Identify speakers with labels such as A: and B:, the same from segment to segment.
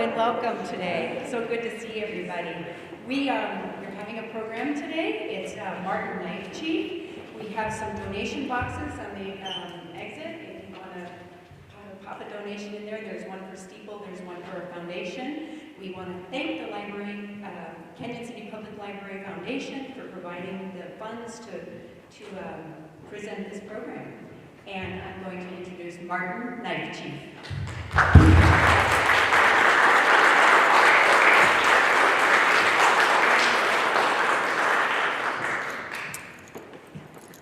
A: and welcome today. So good to see everybody. We're having a program today. It's Martin Knifechief. We have some donation boxes on the exit. If you want to pop a donation in there, there's one for Steeple, there's one for a foundation. We want to thank the library, Canyon City Public Library Foundation, for providing the funds to present this program. And I'm going to introduce Martin Knifechief.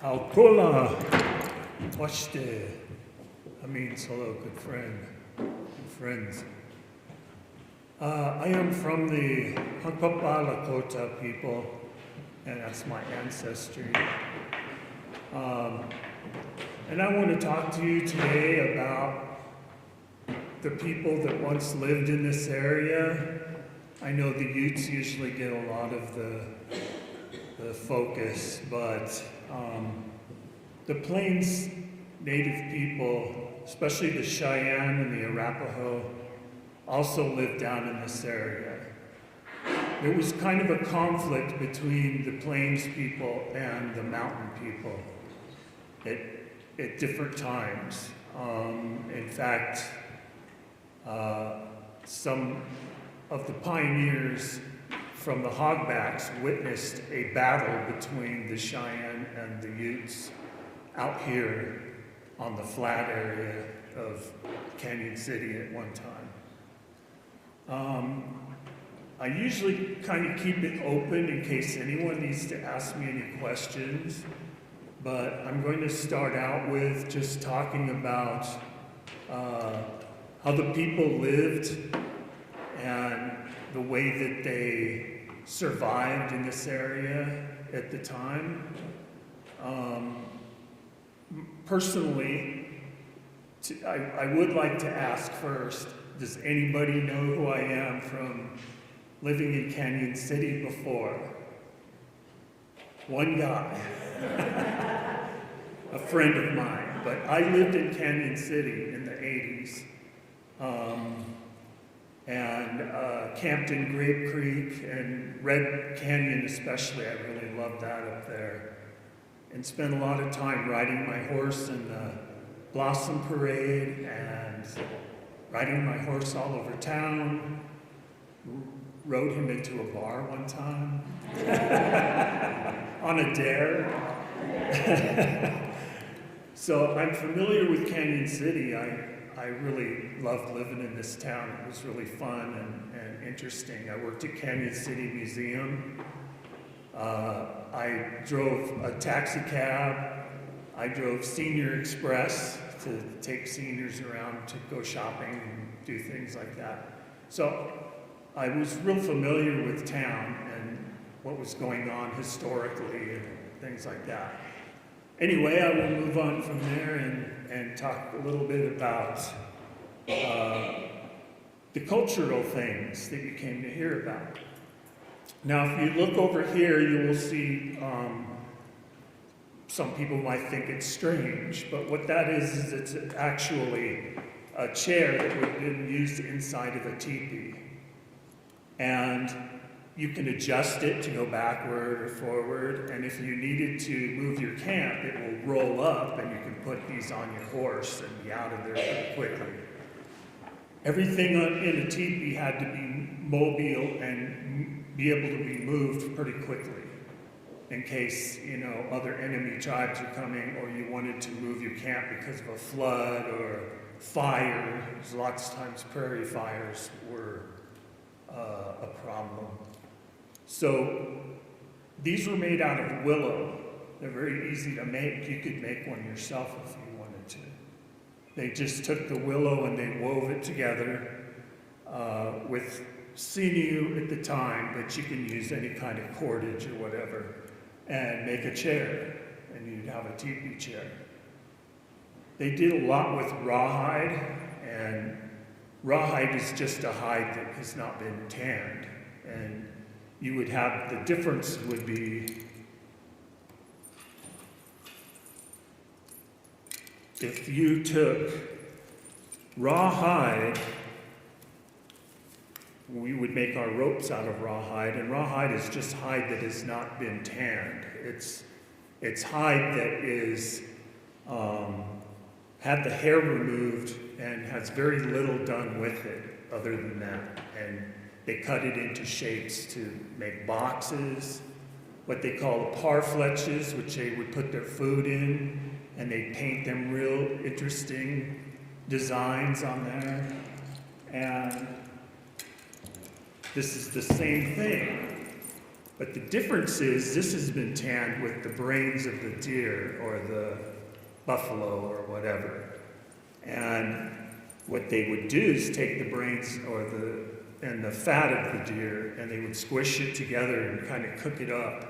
B: Alcola, Washte. That means hello, good friend, good friends. I am from the Hunkpapa Lakota people, and that's my ancestry. And I want to talk to you today about the people that once lived in this area. I know the Utes usually get a lot of the focus, but the Plains Native people, especially the Cheyenne and the Arapaho, also lived down in this area. There was kind of a conflict between the Plains people and the mountain people at different times. In fact, some of the pioneers from the Hogbacks witnessed a battle between the Cheyenne and the Utes out here on the flat area of Canyon City at one time. I usually kind of keep it open in case anyone needs to ask me any questions, but I'm going to start out with just talking about how the people lived and the way that they survived in this area at the time. Personally, I would like to ask first, does anybody know who I am from living in Canyon City before? One guy, a friend of mine, but I lived in Canyon City in the 80s. And camped in Grape Creek and Red Canyon especially. I really loved that up there. And spent a lot of time riding my horse in the Blossom Parade and riding my horse all over town. Rode him into a bar one time on a dare. So I'm familiar with Canyon City. I really loved living in this town. It was really fun and interesting. I worked at Canyon City Museum. I drove a taxi cab. I drove Senior Express to take seniors around to go shopping and do things like that. So I was real familiar with town and what was going on historically and things like that. Anyway, I will move on from there and talk a little bit about the cultural things that you came to hear about. Now, if you look over here, you will see some people might think it's strange, but what that is it's actually a chair that would have been used inside of a teepee. And you can adjust it to go backward or forward, and if you needed to move your camp, it will roll up and you can put these on your horse and be out of there pretty quickly. Everything in a teepee had to be mobile and be able to be moved pretty quickly in case, other enemy tribes are coming or you wanted to move your camp because of a flood or fire. Lots of times prairie fires were a problem. So these were made out of willow. They're very easy to make. You could make one yourself if you wanted to. They just took the willow and they wove it together with sinew at the time, but you can use any kind of cordage or whatever, and make a chair, and you'd have a teepee chair. They did a lot with rawhide, and rawhide is just a hide that has not been tanned, and you would have, the difference would be if you took rawhide we would make our ropes out of rawhide, and rawhide is just hide that has not been tanned. It's hide that is had the hair removed and has very little done with it other than that. And they cut it into shapes to make boxes, what they call parfleches, which they would put their food in, and they paint them real interesting designs on there. And this is the same thing, but the difference is this has been tanned with the brains of the deer or the buffalo or whatever. And what they would do is take the brains and the fat of the deer, and they would squish it together and kind of cook it up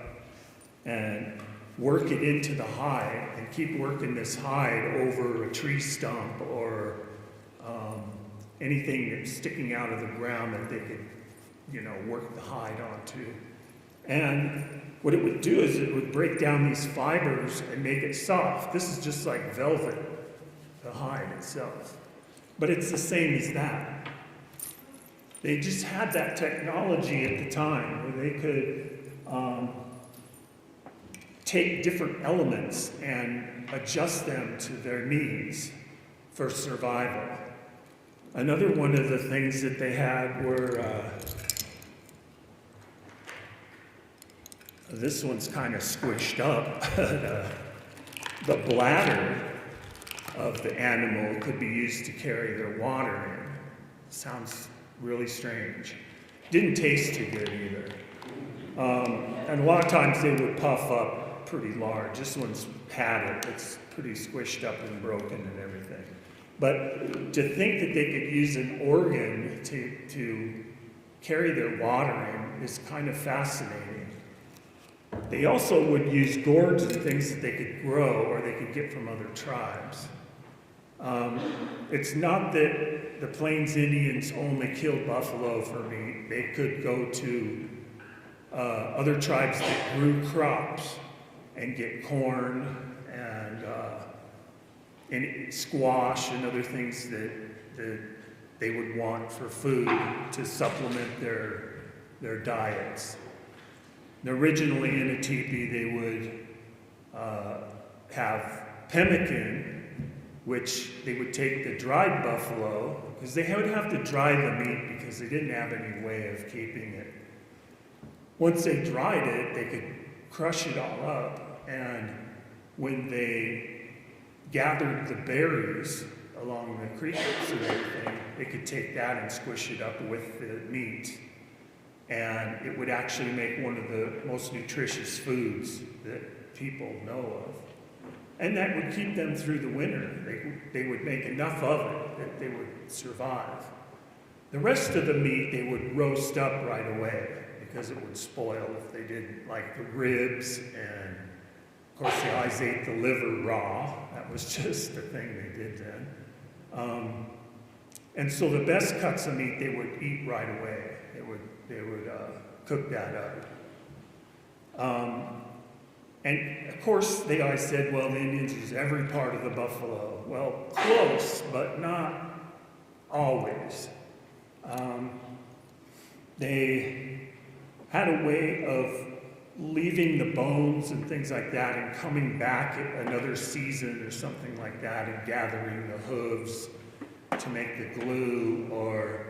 B: and work it into the hide and keep working this hide over a tree stump or anything that's sticking out of the ground that they could, work the hide onto. And what it would do is it would break down these fibers and make it soft. This is just like velvet, the hide itself. But it's the same as that. They just had that technology at the time where they could take different elements and adjust them to their needs for survival. Another one of the things that they had were, this one's kind of squished up. The bladder of the animal could be used to carry their water in. Sounds really strange. Didn't taste too good either. And a lot of times they would puff up pretty large. This one's had it. It's pretty squished up and broken and everything. But to think that they could use an organ to carry their water in is kind of fascinating. They also would use gourds and things that they could grow or they could get from other tribes. It's not that the Plains Indians only killed buffalo for meat. They could go to other tribes that grew crops and get corn and squash and other things that they would want for food to supplement their diets. And originally in a teepee they would have pemmican, which they would take the dried buffalo, because they would have to dry the meat because they didn't have any way of keeping it. Once they dried it, they could crush it all up, and when they gathered the berries along the creeks and everything, they could take that and squish it up with the meat. And it would actually make one of the most nutritious foods that people know of. And that would keep them through the winter. They would make enough of it that they would survive. The rest of the meat they would roast up right away because it would spoil if they didn't, like the ribs, and of course they always ate the liver raw. That was just the thing they did then. And so the best cuts of meat they would eat right away. They would cook that up. And of course, they always said, well, the Indians use every part of the buffalo. Well, close, but not always. They had a way of leaving the bones and things like that and coming back at another season or something like that and gathering the hooves to make the glue, or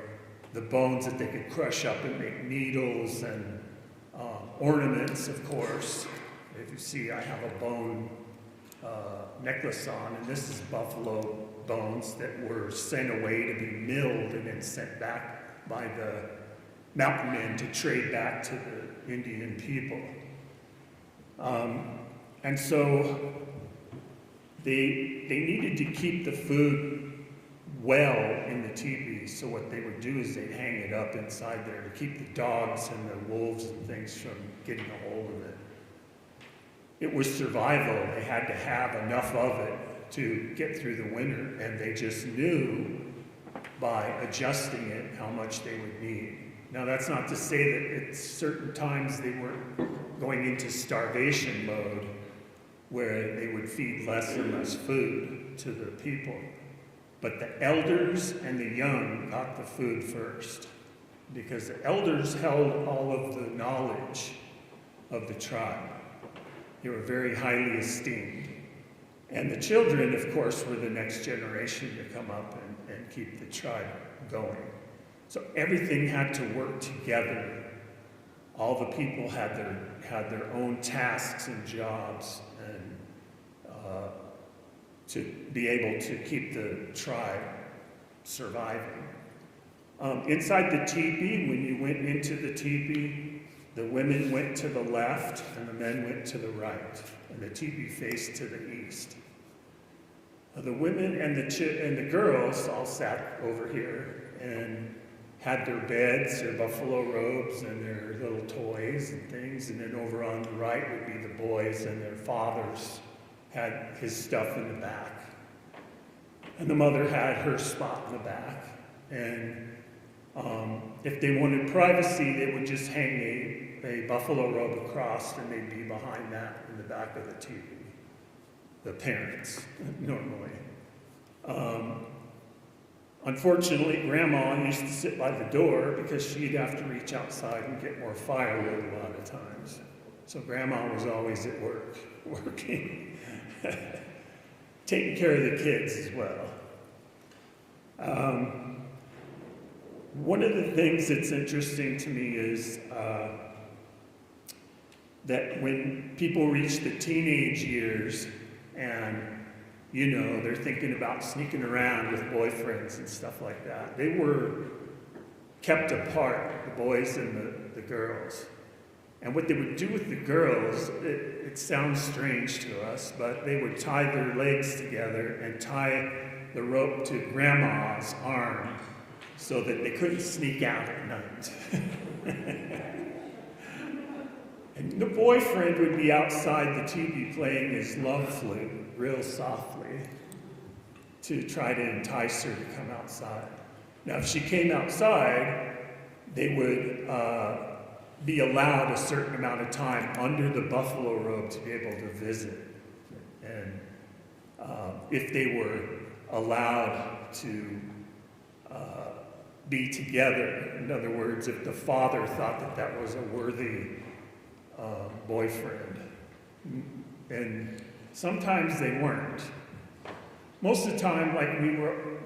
B: the bones that they could crush up and make needles and ornaments, of course. If you see, I have a bone necklace on, and this is buffalo bones that were sent away to be milled and then sent back by the mountain men to trade back to the Indian people. And so they needed to keep the food well in the teepees, so what they would do is they'd hang it up inside there to keep the dogs and the wolves and things from getting a hold of it. It was survival. They had to have enough of it to get through the winter, and they just knew by adjusting it how much they would need. Now, that's not to say that at certain times they weren't going into starvation mode where they would feed less and less food to the people. But the elders and the young got the food first. because the elders held all of the knowledge of the tribe. They were very highly esteemed. And the children, of course, were the next generation to come up and keep the tribe going. So everything had to work together. All the people had their own tasks and jobs, and to be able to keep the tribe surviving. Inside the teepee, when you went into the teepee, the women went to the left and the men went to the right, and the teepee faced to the east. The women and the girls all sat over here and had their beds, their buffalo robes, and their little toys and things. And then over on the right would be the boys, and their fathers had his stuff in the back. And the mother had her spot in the back. And if they wanted privacy, they would just hang a buffalo robe across, and they'd be behind that in the back of the teepee. The parents, normally. Unfortunately, Grandma used to sit by the door because she'd have to reach outside and get more firewood a lot of times. So Grandma was always at work, working, taking care of the kids as well. One of the things that's interesting to me is that when people reach the teenage years and, they're thinking about sneaking around with boyfriends and stuff like that, they were kept apart, the boys and the girls. And what they would do with the girls, it sounds strange to us, but they would tie their legs together and tie the rope to Grandma's arm so that they couldn't sneak out at night. And the boyfriend would be outside the teepee playing his love flute real softly to try to entice her to come outside. Now, if she came outside, they would be allowed a certain amount of time under the buffalo robe to be able to visit. And if they were allowed to be together, in other words, if the father thought that that was a worthy boyfriend. And sometimes they weren't. Most of the time, like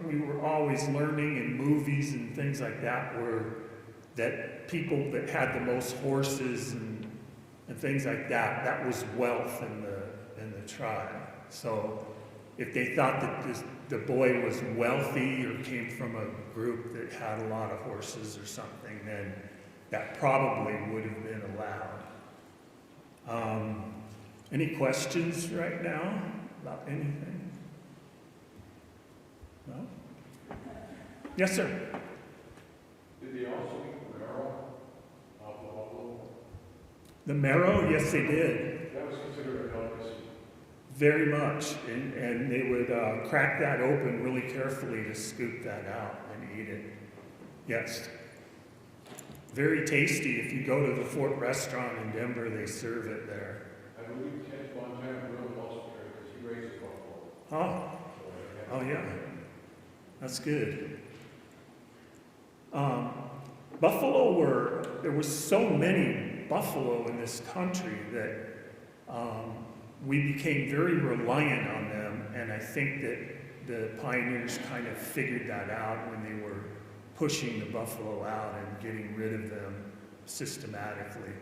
B: we were always learning in movies and things like that, were that people that had the most horses and things like that, that was wealth in the tribe. So if they thought that the boy was wealthy or came from a group that had a lot of horses or something, then that probably would have been allowed. Any questions right now about anything? No? Yes, sir.
C: Did they also eat the marrow off the buffalo?
B: The marrow? Yes, they did.
C: That was considered a delicacy.
B: Very much. And they would crack that open really carefully to scoop that out and eat it. Yes. Very tasty. If you go to the Fort Restaurant in Denver, they serve it there.
C: I believe Ted Montana really also there because he raised buffalo.
B: Oh, oh yeah. That's good. There was so many buffalo in this country that we became very reliant on them, and I think that the pioneers kind of figured that out when they were pushing the buffalo out and getting rid of them systematically.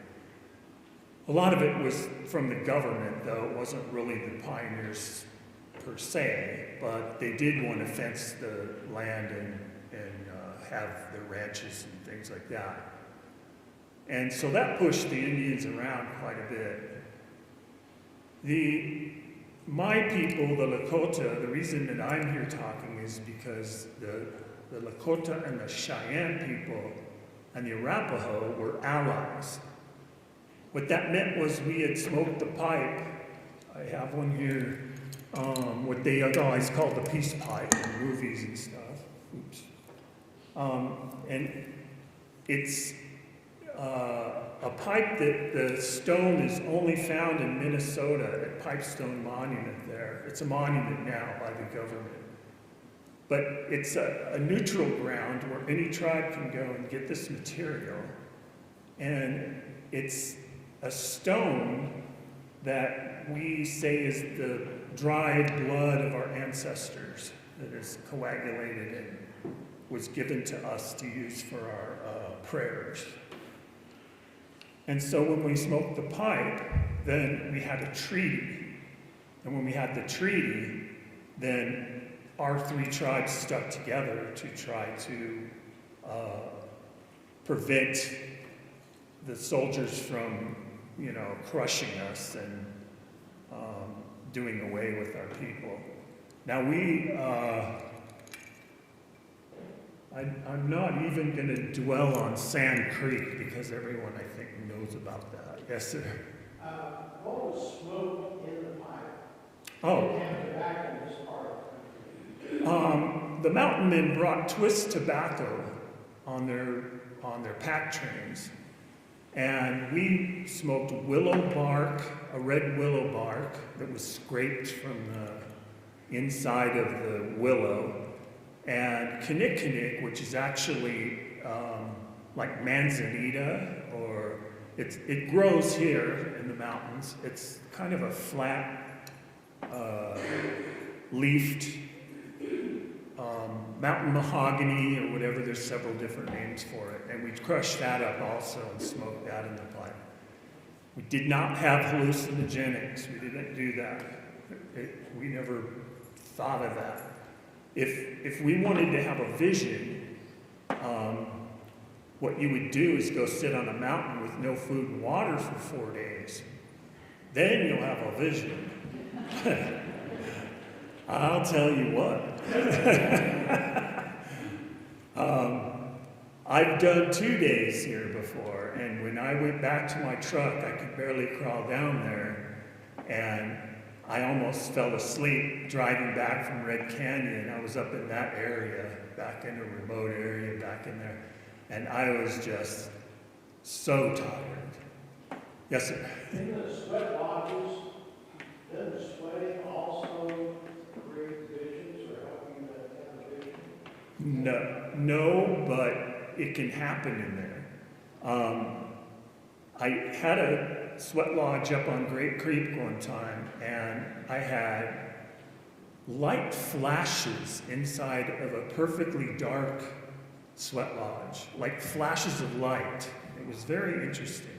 B: A lot of it was from the government, though. It wasn't really the pioneers per se, but they did want to fence the land and have their ranches and things like that. And so that pushed the Indians around quite a bit. My people, the Lakota, the reason that I'm here talking is because the Lakota and the Cheyenne people and the Arapaho were allies. What that meant was we had smoked the pipe. I have one here, what they always called the peace pipe in movies and stuff. Oops. And it's a pipe that the stone is only found in Minnesota at Pipestone Monument there. It's a monument now by the government. But it's a neutral ground where any tribe can go and get this material. And it's a stone that we say is the dried blood of our ancestors that is coagulated and was given to us to use for our prayers. And so when we smoked the pipe, then we had a treaty. And when we had the treaty, then our three tribes stuck together to try to prevent the soldiers from, crushing us and doing away with our people. Now I'm not even going to dwell on Sand Creek because everyone, I think, knows about that. Yes, sir?
D: What was smoked in the pipe?
B: Oh.
D: They have tobacco in this part of the country.
B: The mountain men brought twist tobacco on their pack trains. And we smoked willow bark, a red willow bark that was scraped from the inside of the willow. And kinnick, which is actually like manzanita, or it grows here in the mountains. It's kind of a flat, leafed mountain mahogany or whatever. There's several different names for it. And we crushed that up also and smoked that in the pipe. We did not have hallucinogenics. We didn't do that. We never thought of that. If we wanted to have a vision, what you would do is go sit on a mountain with no food and water for 4 days. Then you'll have a vision. I'll tell you what. I've done 2 days here before, and when I went back to my truck, I could barely crawl down there, and I almost fell asleep driving back from Red Canyon. I was up in that area, back in a remote area back in there, and I was just so tired. Yes, sir?
D: In the sweat lodges, doesn't sweating also create visions or help you to have a vision?
B: No, but it can happen in there. I had a sweat lodge up on Great Creek one time, and I had light flashes inside of a perfectly dark sweat lodge, like flashes of light. It was very interesting.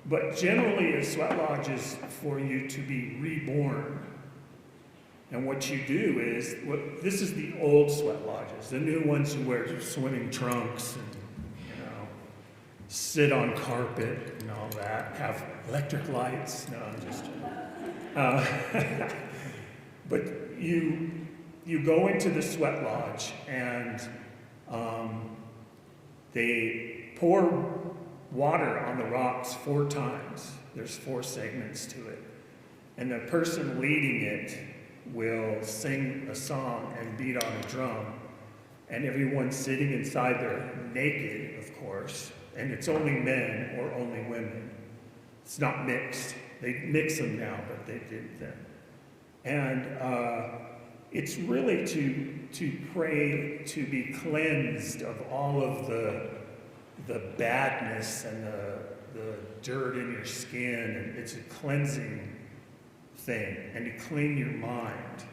B: But generally, a sweat lodge is for you to be reborn. And what you do is, this is the old sweat lodges. The new ones you wear swimming trunks and, sit on carpet and all that, have electric lights. No, I'm just kidding. But you go into the sweat lodge and they pour water on the rocks 4 times. There's 4 segments to it. And the person leading it will sing a song and beat on a drum. And everyone sitting inside there, naked, of course. And it's only men or only women. It's not mixed. They mix them now, but they did then. And it's really to pray to be cleansed of all of the badness and the dirt in your skin. And it's a cleansing thing, and to clean your mind.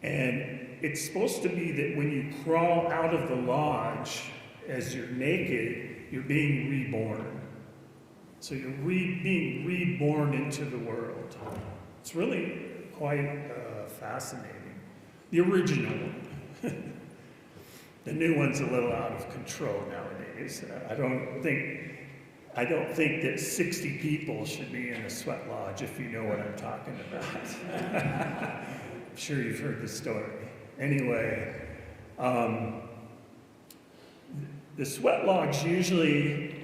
B: And it's supposed to be that when you crawl out of the lodge as you're naked, you're being reborn. So you're being reborn into the world. It's really quite fascinating. The original one. The new one's a little out of control nowadays. I don't think that 60 people should be in a sweat lodge, if you know what I'm talking about. I'm sure you've heard the story. Anyway, the sweat lodge usually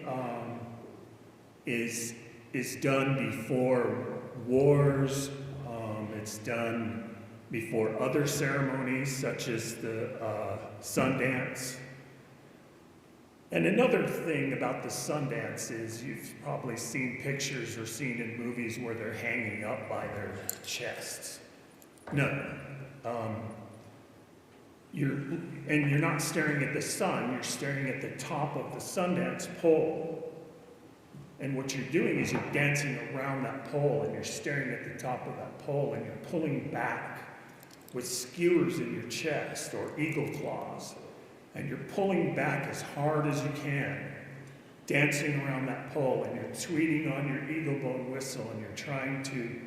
B: is done before wars. It's done before other ceremonies, such as the Sundance. And another thing about the Sundance is you've probably seen pictures or seen in movies where they're hanging up by their chests. No. you're not staring at the sun, you're staring at the top of the Sundance pole. And what you're doing is you're dancing around that pole and you're staring at the top of that pole and you're pulling back with skewers in your chest or eagle claws. And you're pulling back as hard as you can, dancing around that pole, and you're tweeting on your eagle bone whistle, and you're trying to,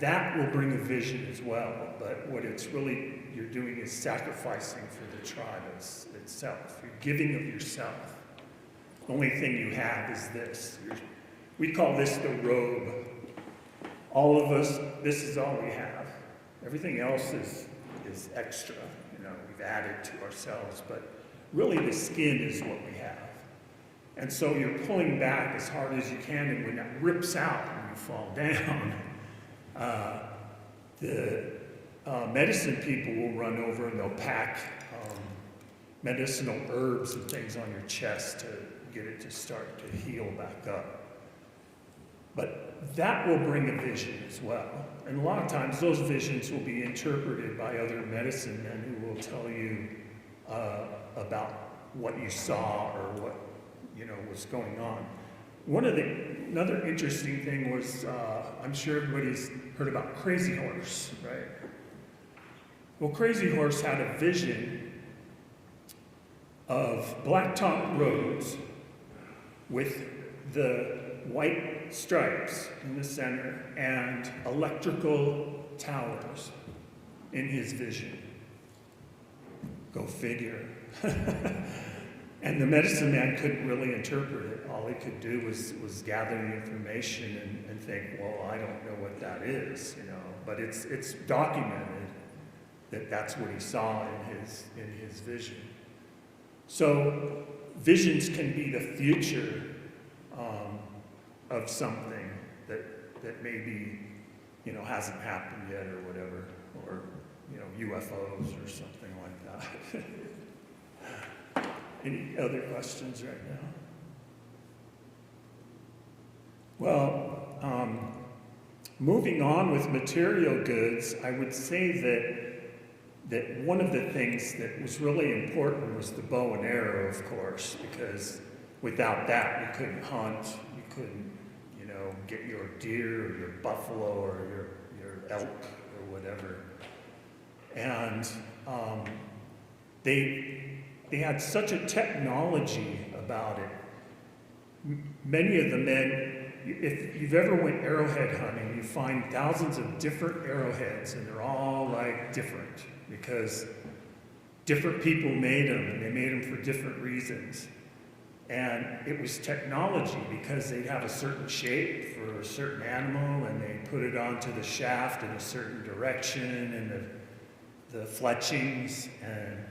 B: that will bring a vision as well. But what it's really, you're doing is sacrificing for the tribe itself. You're giving of yourself. The only thing you have is this. We call this the robe. All of us, this is all we have. Everything else is extra. We've added to ourselves, but really the skin is what we have. And so you're pulling back as hard as you can, and when that rips out and you fall down, the medicine people will run over and they'll pack medicinal herbs and things on your chest to get it to start to heal back up. But that will bring a vision as well. And a lot of times those visions will be interpreted by other medicine men who will tell you about what you saw or what was going on. Another interesting thing was, I'm sure everybody's heard about Crazy Horse, right? Well, Crazy Horse had a vision of blacktop roads with the white stripes in the center and electrical towers in his vision. Go figure. And the medicine man couldn't really interpret it. All he could do was gather the information and think, well, I don't know what that is, But it's documented that that's what he saw in his vision. So visions can be the future of something that maybe hasn't happened yet or whatever, or UFOs or something like that. Any other questions right now? Well, moving on with material goods, I would say that one of the things that was really important was the bow and arrow, of course, because without that you couldn't hunt, you couldn't, get your deer or your buffalo or your elk or whatever. And they had such a technology about it. Many of the men, if you've ever went arrowhead hunting, you find thousands of different arrowheads, and they're all different because different people made them, and they made them for different reasons. And it was technology because they'd have a certain shape for a certain animal, and they put it onto the shaft in a certain direction, and the fletchings, and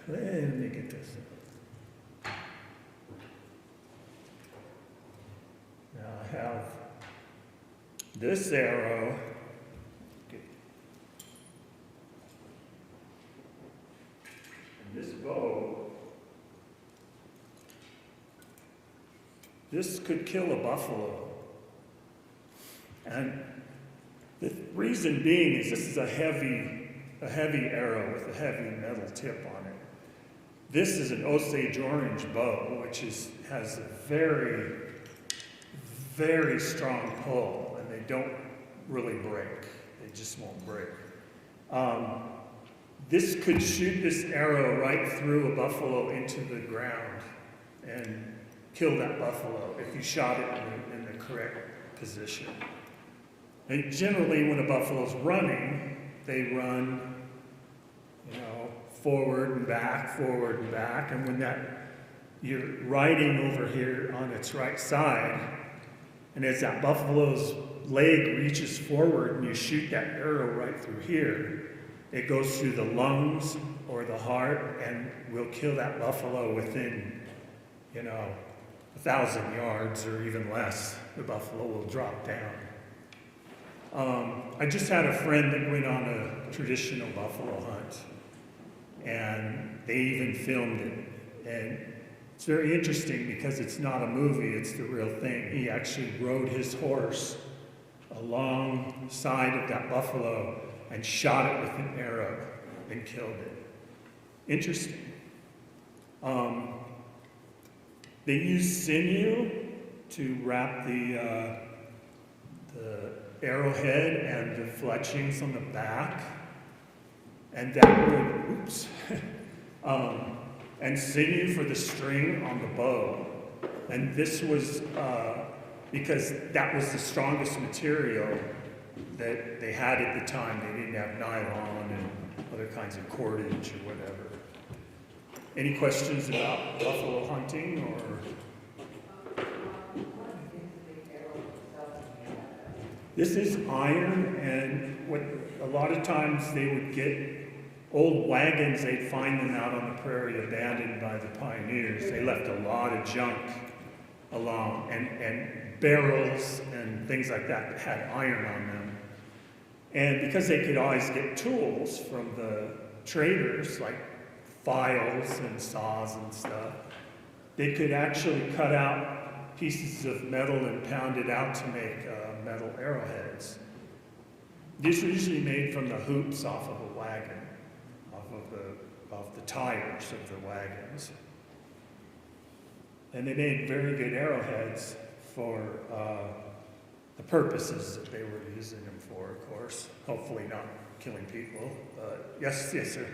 B: let me get this. Now I have this arrow. And this bow. This could kill a buffalo. And the reason being is this is a heavy arrow with a heavy metal tip on it. This is an Osage orange bow, which has a very, very strong pull, and they don't really break. They just won't break. This could shoot this arrow right through a buffalo into the ground and kill that buffalo if you shot it in the correct position. And generally, when a buffalo's running, they run, forward and back, and when you're riding over here on its right side, and as that buffalo's leg reaches forward and you shoot that arrow right through here, it goes through the lungs or the heart and will kill that buffalo within, 1,000 yards or even less. The buffalo will drop down. I just had a friend that went on a traditional buffalo hunt, and they even filmed it. And it's very interesting because it's not a movie, it's the real thing. He actually rode his horse alongside of that buffalo and shot it with an arrow and killed it. Interesting. They used sinew to wrap the arrowhead and the fletchings on the back, and that would, oops, and sinew for the string on the bow. And this was because that was the strongest material that they had at the time. They didn't have nylon and other kinds of cordage or whatever. Any questions about buffalo hunting or? This is iron, and what a lot of times they would get old wagons, they'd find them out on the prairie abandoned by the pioneers. They left a lot of junk along, and barrels and things like that had iron on them. And because they could always get tools from the traders, like files and saws and stuff, they could actually cut out pieces of metal and pound it out to make metal arrowheads. These were usually made from the hoops off of a wagon, off the tires of the wagons. And they made very good arrowheads for the purposes that they were using them for, of course. Hopefully not killing people. Yes, sir.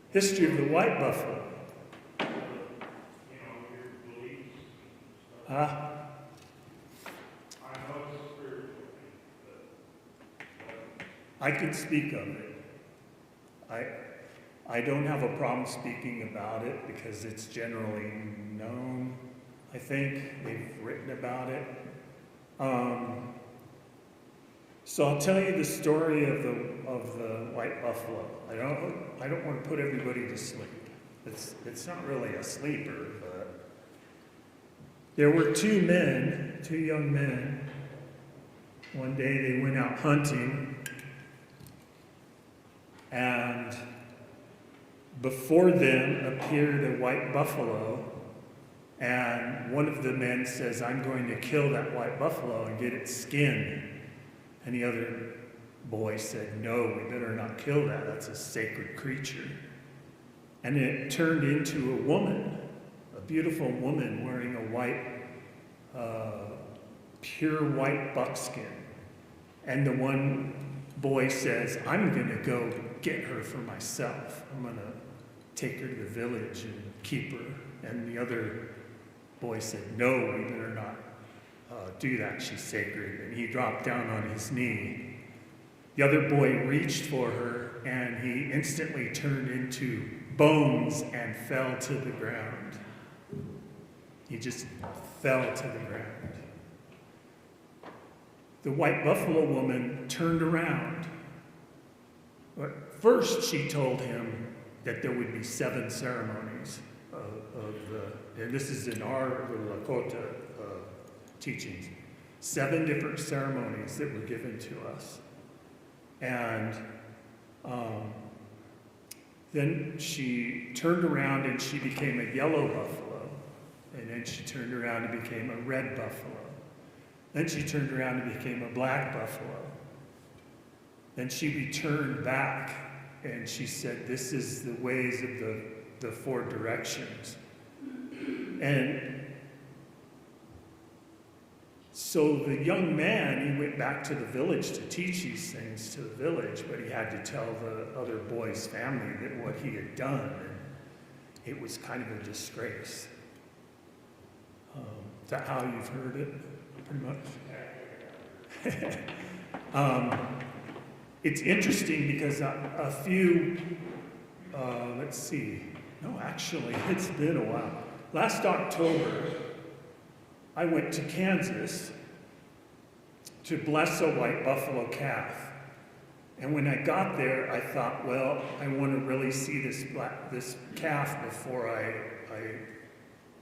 B: History of the white buffalo. Huh? I can speak of it. I don't have a problem speaking about it because it's generally known. I think they've written about it. So I'll tell you the story of the white buffalo. I don't want to put everybody to sleep. It's not really a sleeper, but there were two young men. One day they went out hunting, and before them appeared a white buffalo, and one of the men says, "I'm going to kill that white buffalo and get its skin." And the other boy said, "No, we better not kill that. That's a sacred creature." And it turned into a woman, a beautiful woman wearing a white, pure white buckskin. And the one boy says, "I'm going to go get her for myself. I'm going to take her to the village and keep her." And the other boy said, "No, we better not do that. She's sacred." And he dropped down on his knee. The other boy reached for her, and he instantly turned into bones and fell to the ground. He just fell to the ground. The white buffalo woman turned around. But first she told him that there would be 7 ceremonies and this is in our Lakota teachings, 7 different ceremonies that were given to us. And then she turned around and she became a yellow buffalo. And then she turned around and became a red buffalo. Then she turned around and became a black buffalo. Then she returned back and she said, "This is the ways of the 4 directions." And so the young man, he went back to the village to teach these things to the village, but he had to tell the other boy's family that what he had done, and it was kind of a disgrace. Is that how you've heard it, pretty much? It's interesting because a few, let's see, no, actually, it's been a while. Last October, I went to Kansas to bless a white buffalo calf. And when I got there, I thought, well, I want to really see this calf before I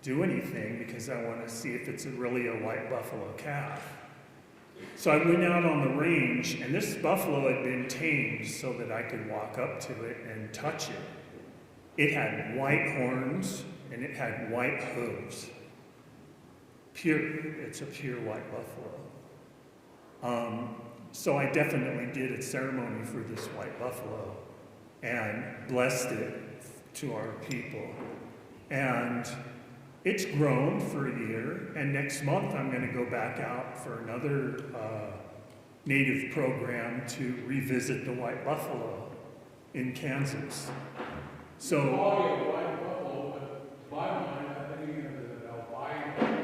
B: do anything, because I want to see if it's really a white buffalo calf. So I went out on the range, and this buffalo had been tamed so that I could walk up to it and touch it. It had white horns, and it had white hooves. it's a pure white buffalo. So I definitely did a ceremony for this white buffalo and blessed it to our people. And it's grown for a year, and next month I'm going to go back out for another native program to revisit the white buffalo in Kansas. So,
C: quality of white buffalo, but to my mind, I think of it as an albino.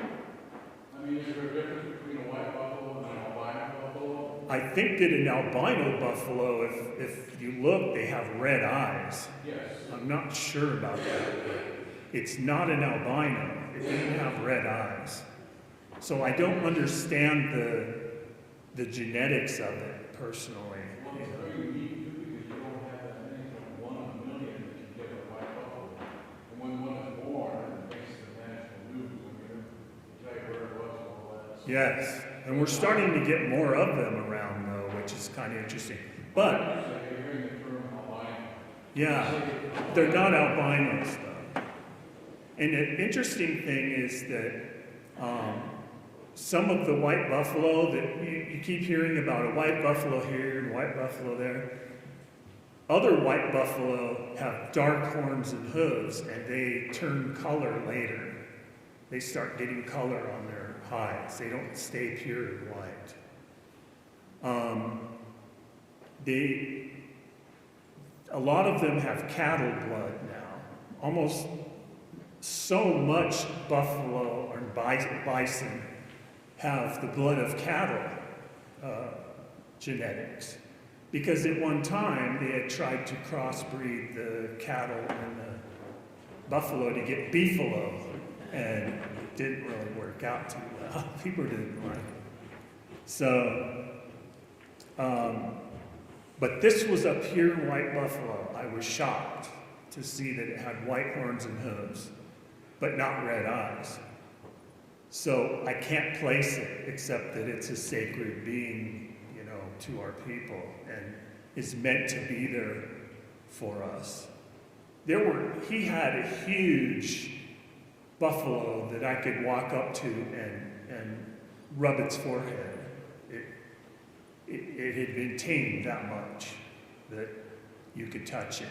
C: I mean, is there a difference between a white buffalo and an albino buffalo?
B: I think that an albino buffalo, if you look, they have red eyes.
C: Yes.
B: I'm not sure about that, but it's not an albino. It didn't have red eyes. So I don't understand the genetics of it personally.
C: Well, it's very unique too, because you don't have that many, like 1 in a million that you get a white buffalo. And when one is born, it makes the national news. I mean, you tell you where it was and all that.
B: Yes, and we're starting to get more of them around though, which is kind of interesting. But
C: So you're hearing the term albino.
B: yeah, they're not albinos though. And an interesting thing is that some of the white buffalo that you keep hearing about, a white buffalo here and white buffalo there, other white buffalo have dark horns and hooves, and they turn color later. They start getting color on their hides. They don't stay pure white. A lot of them have cattle blood now. Almost so much buffalo or bison have the blood of cattle genetics. Because at one time they had tried to crossbreed the cattle and the buffalo to get beefalo, and it didn't really work out too well. People didn't like it. So, but this was a pure white buffalo. I was shocked to see that it had white horns and hooves, but not red eyes. So I can't place it except that it's a sacred being, you know, to our people and is meant to be there for us. He had a huge buffalo that I could walk up to and rub its forehead. It had been tamed that much that you could touch it.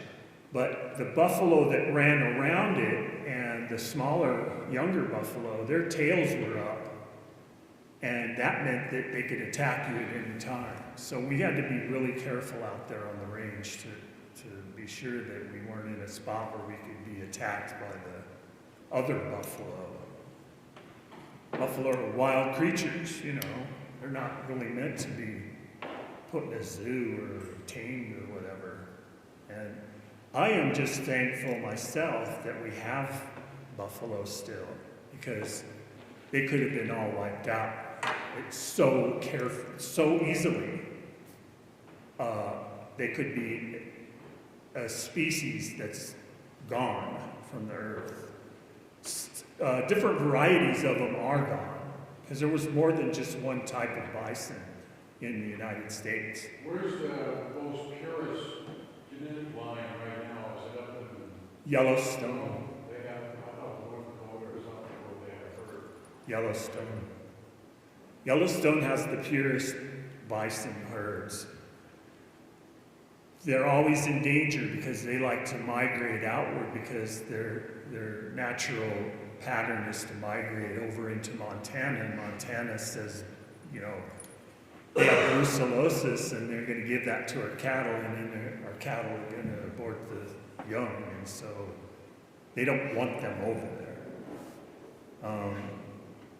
B: But the buffalo that ran around it and the smaller, younger buffalo, their tails were up. And that meant that they could attack you at any time. So we had to be really careful out there on the range to be sure that we weren't in a spot where we could be attacked by the other buffalo. Buffalo are wild creatures, you know. They're not really meant to be put in a zoo or tamed or whatever. And I am just thankful myself that we have buffalo still, because they could have been all wiped out. It's so easily. They could be a species that's gone from the earth. Different varieties of them are gone, because there was more than just one type of bison in the United States.
C: Where's the most purest genetic line right now? Is it up in
B: Yellowstone.
C: They have, I thought North Dakota or something where they have heard.
B: Yellowstone. Yellowstone has the purest bison herds. They're always in danger because they like to migrate outward, because their natural pattern is to migrate over into Montana, and Montana says, you know, they have brucellosis and they're going to give that to our cattle, and then our cattle are going to abort the young, and so they don't want them over there.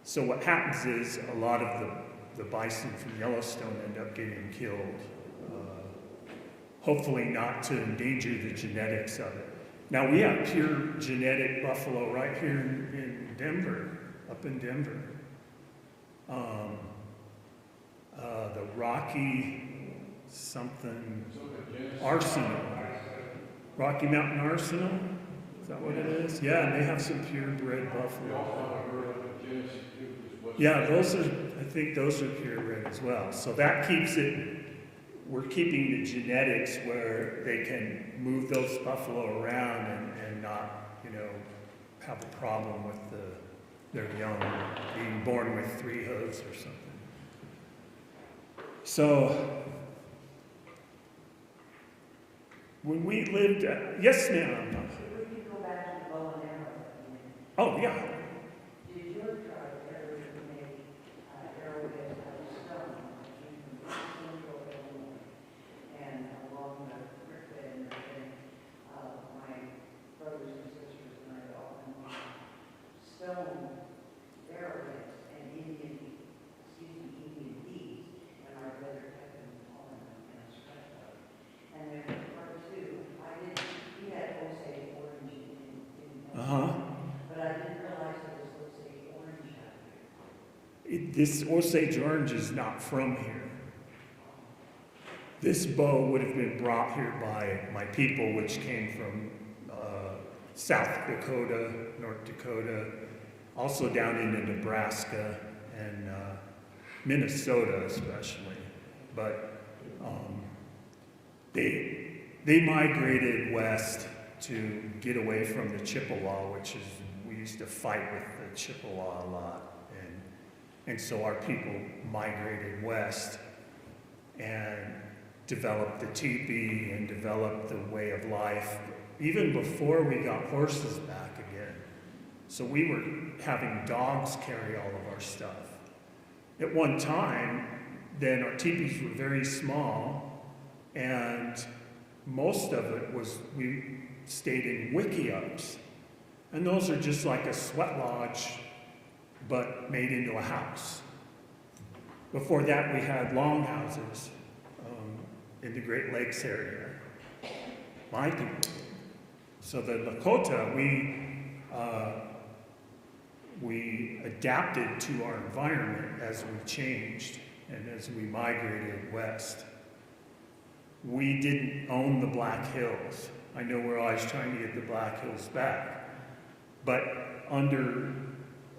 B: So what happens is a lot of the bison from Yellowstone end up getting killed. Hopefully not to endanger the genetics of it. Now we have pure genetic buffalo right here in Denver, up in Denver. The Rocky something Arsenal. Rocky Mountain Arsenal? Is that what it is? Yeah, and they have some purebred buffalo. Yeah, I think those are purebred as well. So that keeps it, we're keeping the genetics where they can move those buffalo around and not, you know, have a problem with They're young, being born with 3 hooves or something. So, when we lived, yes ma'am.
E: We can go back to the bow and arrow again.
B: Oh yeah,
E: Did your tribe ever make arrowheads out of stone in Central Illinois and along the creek bed and everything? My brothers and sisters and I all had stone arrowheads and Indian beads, and our brother kept them all in a scrapbook. And then part 2, we had Osage orange in but I didn't realize it was Osage orange out here.
B: This Osage orange is not from here. This bow would have been brought here by my people, which came from South Dakota, North Dakota, also down into Nebraska and Minnesota especially. But they migrated west to get away from the Chippewa, which is, we used to fight with the Chippewa a lot. And so our people migrated west and developed the teepee and developed the way of life, even before we got horses back again. So we were having dogs carry all of our stuff. At one time, then our teepees were very small, and most of it was, we stayed in wickiups. And those are just like a sweat lodge, but made into a house. Before that, we had longhouses in the Great Lakes area. My people. So the Lakota, we adapted to our environment as we changed and as we migrated west. We didn't own the Black Hills. I know we're always trying to get the Black Hills back. But under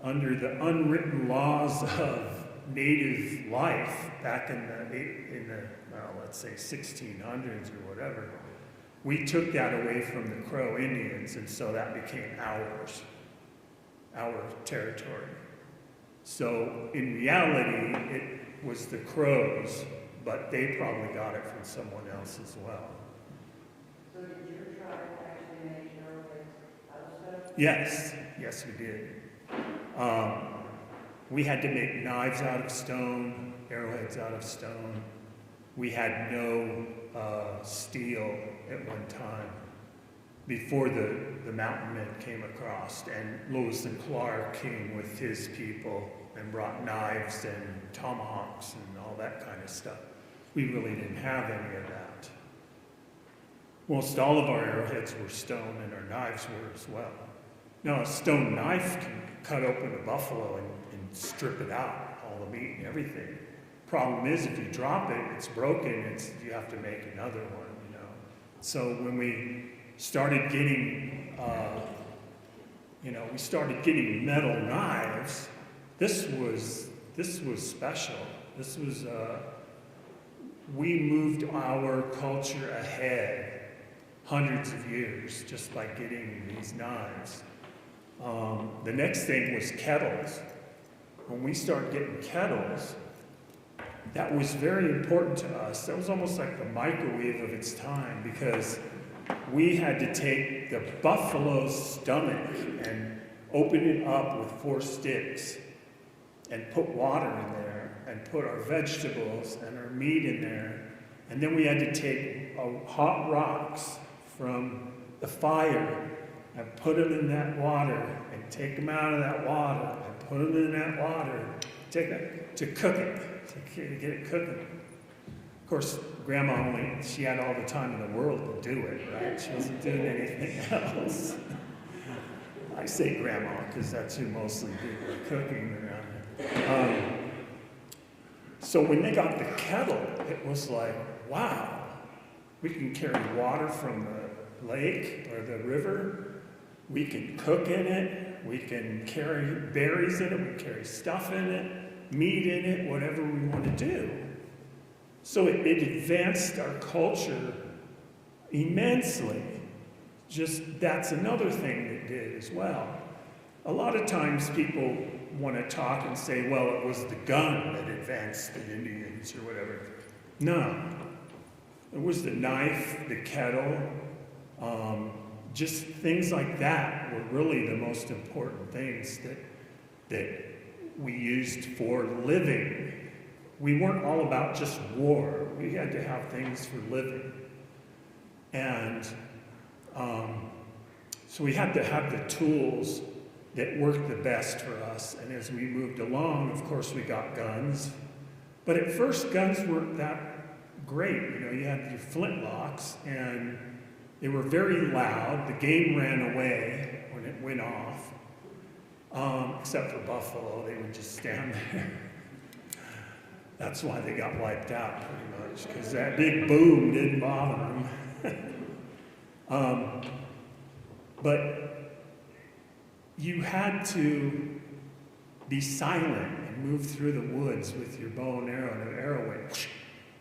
B: the unwritten laws of native life back in the well, let's say 1600s or whatever, we took that away from the Crow Indians, and so that became ours, our territory. So in reality, it was the Crows, but they probably got it from someone else as well.
E: So did your tribe actually make arrowheads out of stuff?
B: Yes, we did. We had to make knives out of stone, arrowheads out of stone. We had no steel at one time before the mountain men came across, and Lewis and Clark came with his people and brought knives and tomahawks and all that kind of stuff. We really didn't have any of that. Most all of our arrowheads were stone, and our knives were as well. Now, a stone knife can cut open a buffalo and strip it out, all the meat and everything. Problem is, if you drop it, it's broken, you have to make another one, you know. So when we started getting, we started getting metal knives, this was special. This was, we moved our culture ahead hundreds of years just by getting these knives. The next thing was kettles. When we started getting kettles, that was very important to us. That was almost like the microwave of its time, because we had to take the buffalo's stomach and open it up with 4 sticks and put water in there and put our vegetables and our meat in there. And then we had to take hot rocks from the fire and put them in that water and take them out of that water and put them in that water to cook it, to get it cooking. Of course, Grandma she had all the time in the world to do it, right? She wasn't doing anything else. I say Grandma because that's who mostly did the cooking around there. So when they got the kettle, it was like, wow, we can carry water from the lake or the river. We can cook in it. We can carry berries in it. We can carry stuff in it, meat in it, whatever we want to do. So it advanced our culture immensely. Just that's another thing it did as well. A lot of times people want to talk and say, well, it was the gun that advanced the Indians or whatever. No. It was the knife, the kettle, just things like that were really the most important things that we used for living. We weren't all about just war. We had to have things for living. And so we had to have the tools that worked the best for us. And as we moved along, of course, we got guns. But at first, guns weren't that great. You know, you had your flintlocks, and they were very loud. The game ran away when it went off, except for buffalo. They would just stand there. That's why they got wiped out, pretty much, because that big boom didn't bother them. But you had to be silent and move through the woods with your bow and arrow, and an arrow went,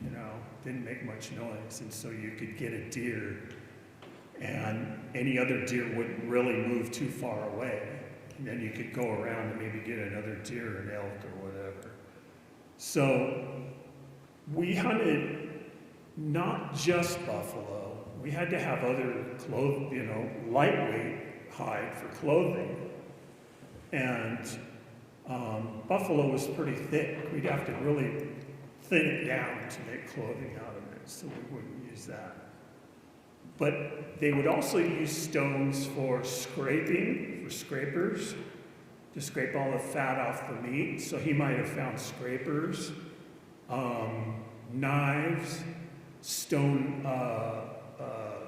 B: you know, didn't make much noise, and so you could get a deer, and any other deer wouldn't really move too far away, and then you could go around and maybe get another deer, an elk, or whatever. So we hunted not just buffalo. We had to have other lightweight hide for clothing. And buffalo was pretty thick. We'd have to really thin it down to make clothing out of it, so we wouldn't use that. But they would also use stones for scraping, for scrapers, to scrape all the fat off the meat. So he might have found scrapers, knives, stone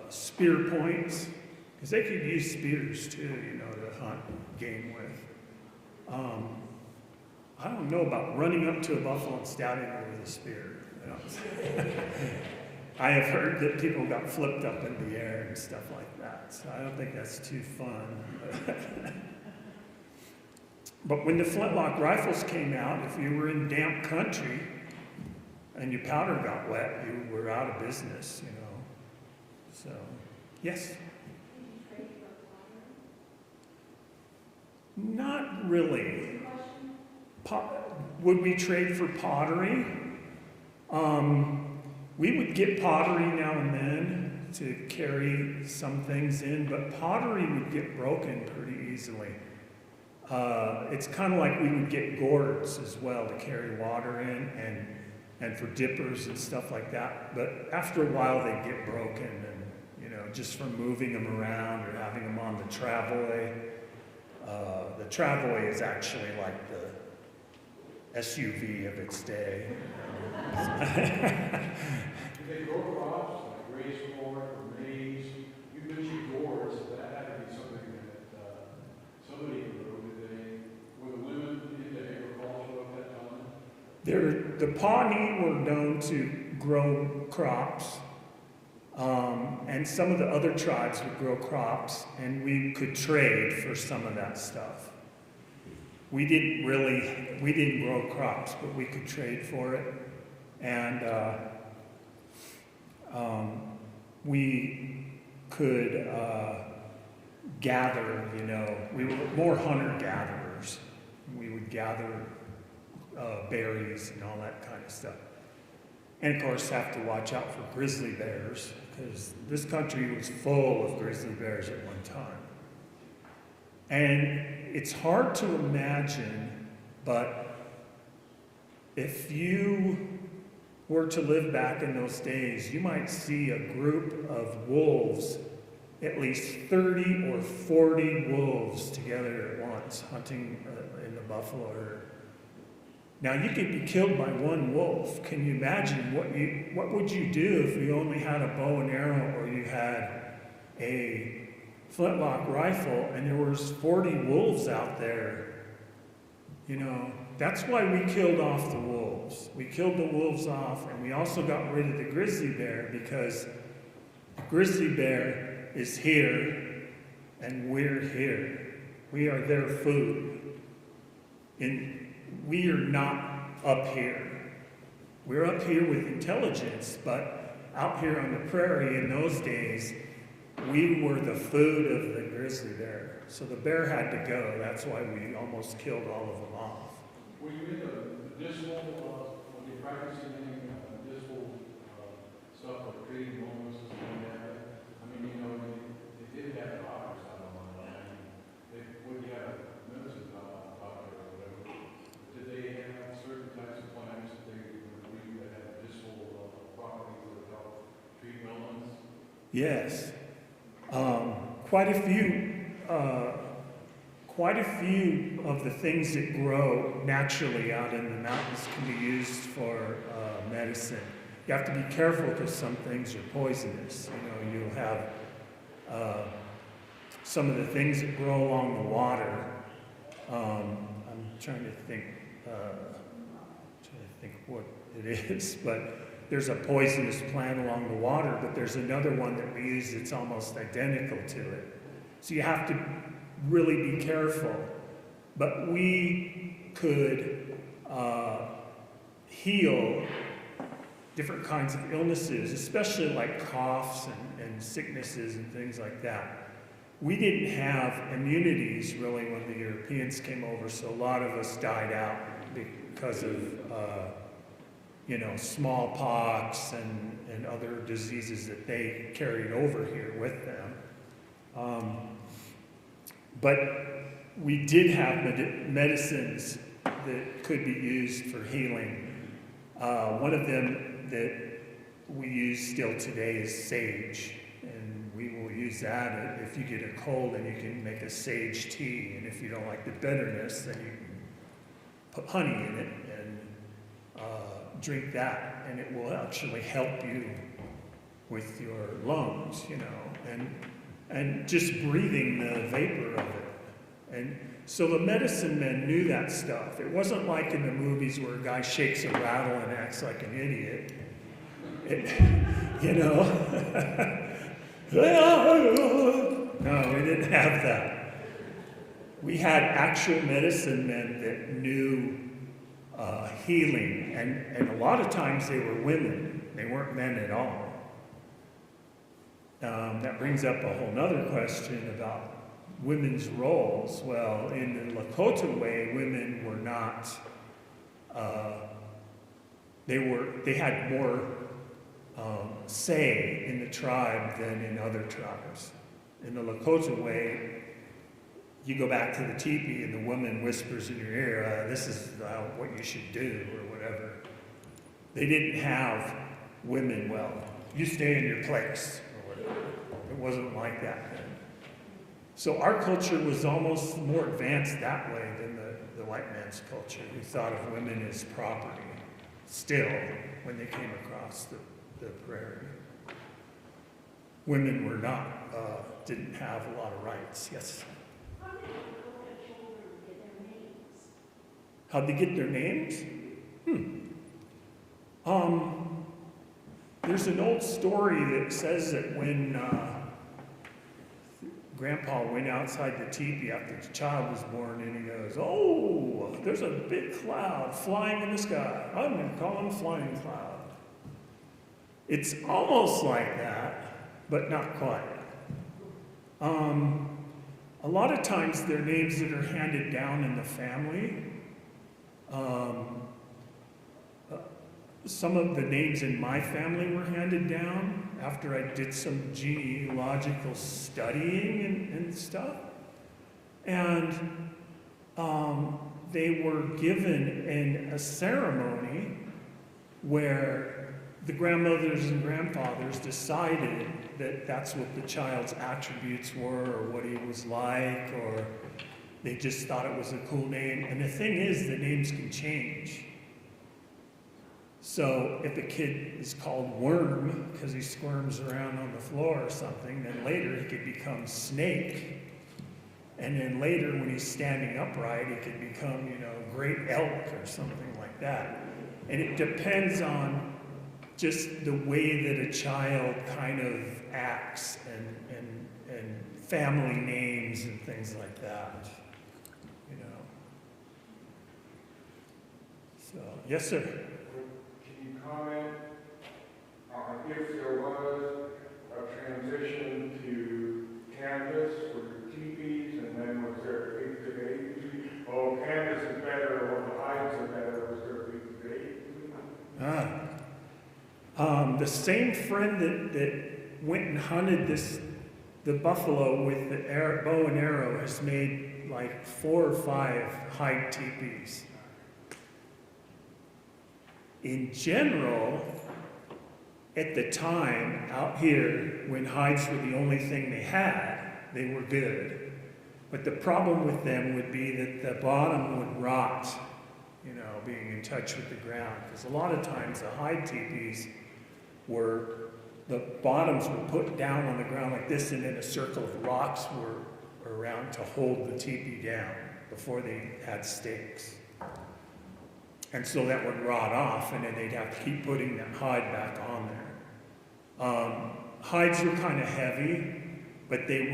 B: spear points, because they could use spears too, you know, to hunt game with. I don't know about running up to a buffalo and stabbing it with a spear. You know? I have heard that people got flipped up in the air and stuff like that, so I don't think that's too fun. But when the flintlock rifles came out, if you were in damp country and your powder got wet, you were out of business, you know. So, yes? Not really. Would we trade for pottery? We would get pottery now and then to carry some things in, but pottery would get broken pretty easily. It's kind of like we would get gourds as well to carry water in and for dippers and stuff like that. But after a while, they'd get broken, and you know, just from moving them around or having them on the travoy. The travoy is actually like the SUV of its day.
C: If they grow crops like raised corn or maize, you mentioned gourds, that had to be something that somebody grew. Were the women into agriculture at that time?
B: The Pawnee were known to grow crops, and some of the other tribes would grow crops, and we could trade for some of that stuff. We didn't grow crops, but we could trade for it. And we could gather, you know, we were more hunter-gatherers. We would gather berries and all that kind of stuff. And of course, have to watch out for grizzly bears, because this country was full of grizzly bears at one time. And it's hard to imagine, but if you were to live back in those days, you might see a group of wolves, at least 30 or 40 wolves together at once, hunting in the buffalo herd. Now, you could be killed by one wolf. Can you imagine what would you do if you only had a bow and arrow, or you had a flintlock rifle and there was 40 wolves out there? You know, that's why we killed off the wolves. We killed the wolves off, and we also got rid of the grizzly bear, because the grizzly bear is here and we're here. We are their food. And we are not up here. We're up here with intelligence, but out here on the prairie in those days, we were the food of the grizzly bear. So the bear had to go. That's why we almost killed all of them off.
C: Were you in the dismal, when you practicing any dismal stuff like treating homeless and stuff like that? I mean, you know, they did have doctors out on the line. They would have nurses out on the doctor or whatever. Did they have certain types of plans that they would believe that had dismal properties that would help treat illness?
B: Yes. Quite a few of the things that grow naturally out in the mountains can be used for medicine. You have to be careful because some things are poisonous. You know, you'll have some of the things that grow along the water. I'm trying to think what it is, but there's a poisonous plant along the water, but there's another one that we use that's almost identical to it. So you have to really be careful. But we could heal different kinds of illnesses, especially like coughs and sicknesses and things like that. We didn't have immunities really when the Europeans came over, so a lot of us died out because of smallpox and other diseases that they carried over here with them. But we did have medicines that could be used for healing. One of them that we use still today is sage, and we will use that if you get a cold, and you can make a sage tea, and if you don't like the bitterness, then you can put honey in it and drink that, and it will actually help you with your lungs, and just breathing the vapor of it. And so the medicine men knew that stuff. It wasn't like in the movies where a guy shakes a rattle and acts like an idiot. No, we didn't have that. We had actual medicine men that knew healing, and a lot of times they were women. They weren't men at all. That brings up a whole nother question about women's roles. Well, in the Lakota way, women were not, they had more say in the tribe than in other tribes. In the Lakota way, you go back to the teepee and the woman whispers in your ear, this is what you should do, or whatever. They didn't have women, well, you stay in your place, or whatever. It wasn't like that then. So our culture was almost more advanced that way than the white man's culture, who thought of women as property, still, when they came across the prairie. Women were not, didn't have a lot of rights. Yes?
E: How did Lakota children get their names?
B: How'd they get their names? There's an old story that says that when Grandpa went outside the teepee after the child was born, and he goes, "Oh, there's a big cloud flying in the sky. I'm going to call him Flying Cloud." It's almost like that, but not quite. A lot of times they're names that are handed down in the family. Some of the names in my family were handed down after I did some genealogical studying and stuff. And they were given in a ceremony where the grandmothers and grandfathers decided that that's what the child's attributes were, or what he was like, or they just thought it was a cool name. And the thing is, the names can change. So if a kid is called Worm because he squirms around on the floor or something, then later he could become Snake. And then later when he's standing upright, he could become, Great Elk or something like that. And it depends on just the way that a child kind of acts and family names and things like that. So, yes, sir.
F: Can you comment on if there was a transition to canvas for teepees and
B: the same friend that went and hunted the buffalo with the bow and arrow has made like 4 or 5 hide teepees. In general, at the time out here, when hides were the only thing they had, they were good. But the problem with them would be that the bottom would rot, you know, being in touch with the ground. Because a lot of times the hide teepees were, the bottoms were put down on the ground like this, and then a circle of rocks were around to hold the teepee down before they had stakes. And so that would rot off, and then they'd have to keep putting that hide back on there. Hides were kind of heavy, but they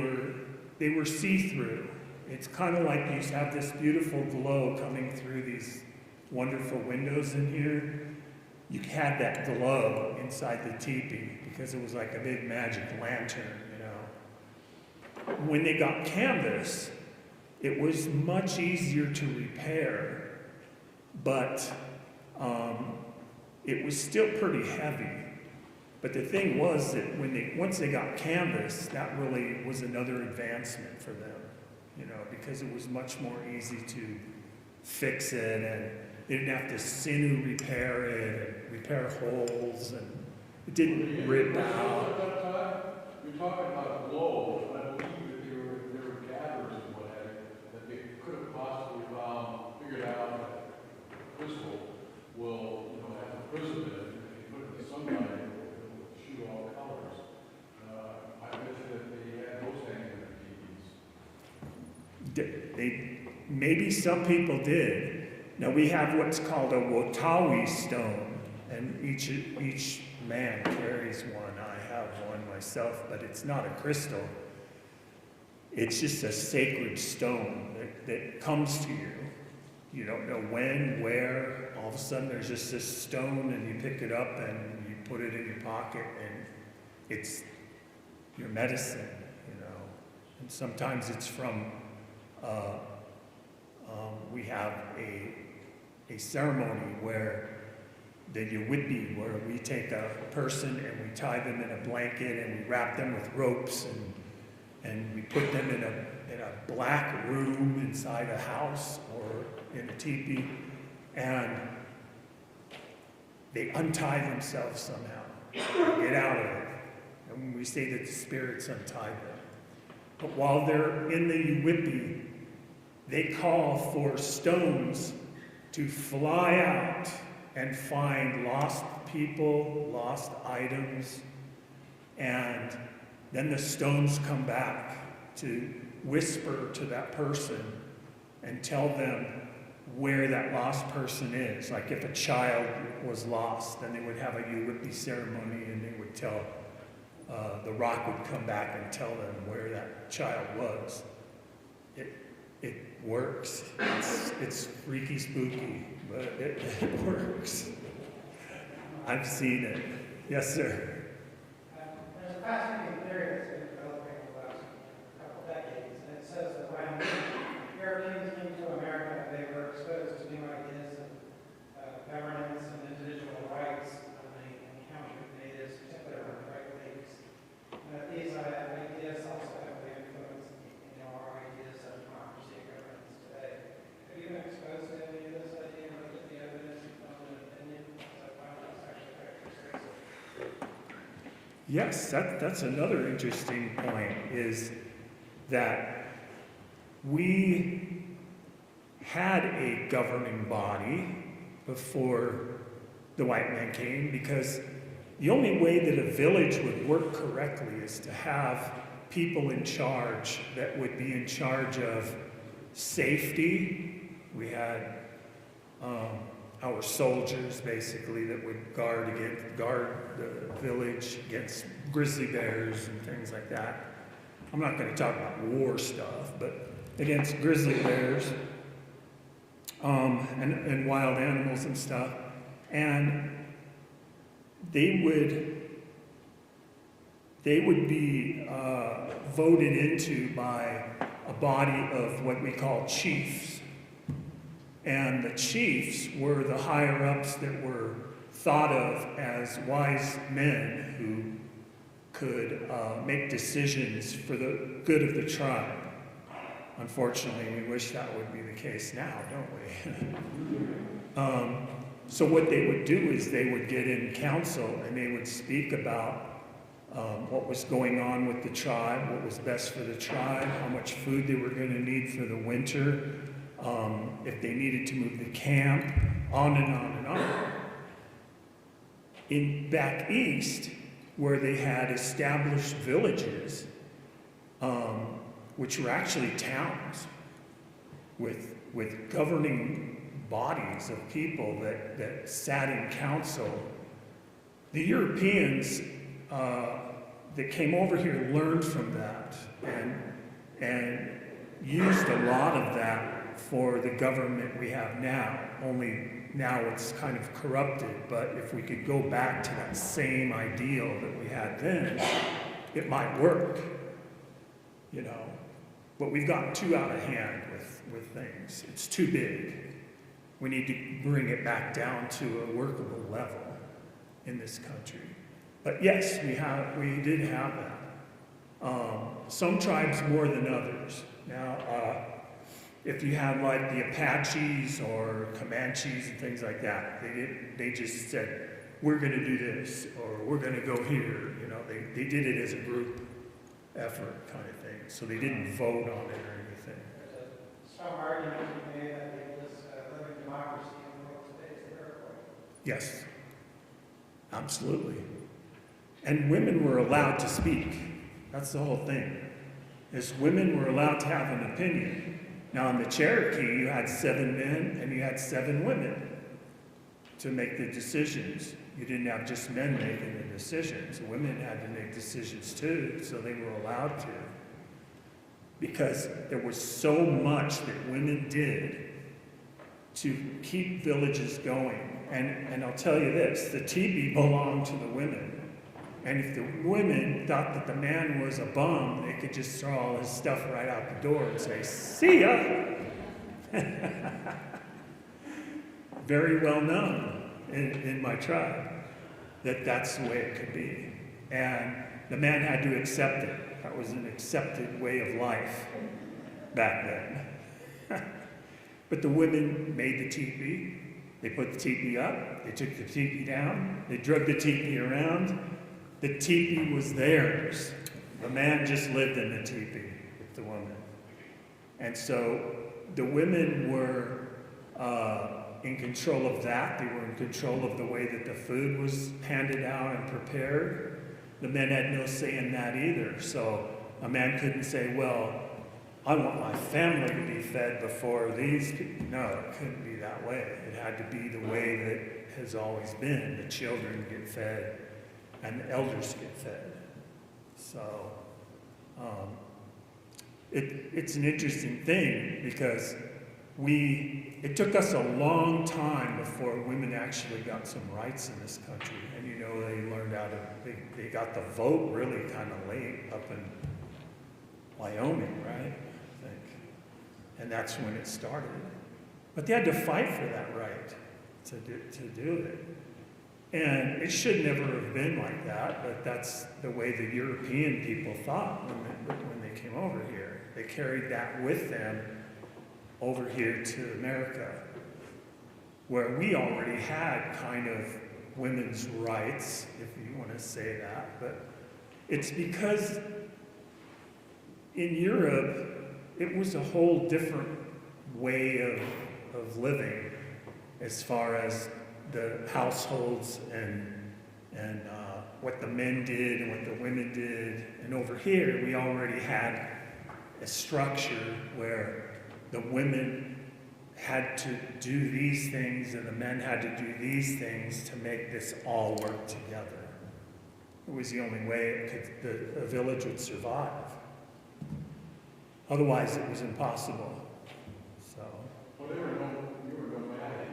B: were see-through. It's kind of like you have this beautiful glow coming through these wonderful windows in here. You had that glow inside the teepee because it was like a big magic lantern, you know. When they got canvas, it was much easier to repair, but it was still pretty heavy. But the thing was that once they got canvas, that really was another advancement for them, you know, because it was much more easy to fix it, and they didn't have to sinew repair it and repair holes, and it didn't rip out.
C: You're talking about glow, and I believe that they were gatherers and what have you, that they could have possibly figured out that crystal will, you know, have a prism in it. If you put it in the sunlight, it will shoot all colors. I bet you that they had those hanging in the TVs.
B: Maybe some people did. Now we have what's called a Wotawi stone, and each man carries one. I have one myself, but it's not a crystal. It's just a sacred stone that comes to you. You don't know when, where. All of a sudden there's just this stone, and you pick it up and you put it in your pocket, and it's your medicine, you know. And sometimes it's from, we have a ceremony where the Yuwipi, where we take a person and we tie them in a blanket and we wrap them with ropes, and we put them in a black room inside a house or in a teepee, and they untie themselves somehow, get out of it. And we say that the spirits untie them. But while they're in the Yuwipi, they call for stones to fly out and find lost people, lost items, and then the stones come back to whisper to that person and tell them where that lost person is. Like if a child was lost, then they would have a Yuwipi ceremony, and they would tell, the rock would come back and tell them where that child was. It works. It's freaky spooky, but it works. I've seen it. Yes, sir.
G: There's a fascinating theory that's been developing the last couple decades, and it says that when Europeans came to America, they were exposed to new ideas of governance and individual rights, and they encountered natives, particularly on the Great Lakes. And that these ideas also heavily influenced, you know, our ideas of democracy and governance today. Have you been exposed to any of this idea and looked at the evidence and formed an opinion? So I find that's actually quite persuasive.
B: Yes, that's another interesting point, is that we had a governing body before the white man came, because the only way that a village would work correctly is to have people in charge that would be in charge of safety. We had our soldiers, basically, that would guard the village against grizzly bears and things like that. I'm not going to talk about war stuff, but against grizzly bears and wild animals and stuff. And they would be voted into by a body of what we call chiefs. And the chiefs were the higher-ups that were thought of as wise men who could make decisions for the good of the tribe. Unfortunately, we wish that would be the case now, don't we? So what they would do is they would get in council and they would speak about what was going on with the tribe, what was best for the tribe, how much food they were going to need for the winter, if they needed to move the camp, on and on and on. In back east, where they had established villages, which were actually towns, with governing bodies of people that sat in council, the Europeans that came over here learned from that and used a lot of that for the government we have now. Only now it's kind of corrupted, but if we could go back to that same ideal that we had then, it might work, you know. But we've gotten too out of hand with things. It's too big. We need to bring it back down to a workable level in this country. But yes, we did have that. Some tribes more than others. Now, if you have like the Apaches or Comanches and things like that, they just said, we're going to do this, or we're going to go here. You know, they did it as a group effort kind of thing. So they didn't vote on it or anything.
G: There's a strong argument to be made that it was living democracy in the United States of Iroquois.
B: Yes, absolutely. And women were allowed to speak. That's the whole thing. Is women were allowed to have an opinion. Now in the Cherokee, you had 7 men and you had 7 women to make the decisions. You didn't have just men making the decisions. Women had to make decisions too, so they were allowed to. Because there was so much that women did to keep villages going. And I'll tell you this, the teepee belonged to the women. And if the women thought that the man was a bum, they could just throw all his stuff right out the door and say, see ya! Very well known in my tribe that that's the way it could be. And the man had to accept it. That was an accepted way of life back then. But the women made the teepee. They put the teepee up. They took the teepee down. They drug the teepee around. The teepee was theirs. The man just lived in the teepee with the woman. And so the women were in control of that. They were in control of the way that the food was handed out and prepared. The men had no say in that either. So a man couldn't say, well, I want my family to be fed before these people. No, it couldn't be that way. It had to be the way that it has always been. The children get fed and the elders get fed. So it's an interesting thing because it took us a long time before women actually got some rights in this country. And you know, they learned how to, they got the vote really kind of late up in Wyoming, right? I think. And that's when it started. But they had to fight for that right to do it. And it should never have been like that, but that's the way the European people thought when they came over here. They carried that with them over here to America, where we already had kind of women's rights, if you want to say that. But it's because in Europe, it was a whole different way of living as far as the households and what the men did and what the women did. And over here, we already had a structure where the women had to do these things and the men had to do these things to make this all work together. It was the only way a village would survive. Otherwise, it was impossible. So.
C: Well, you were nomadic.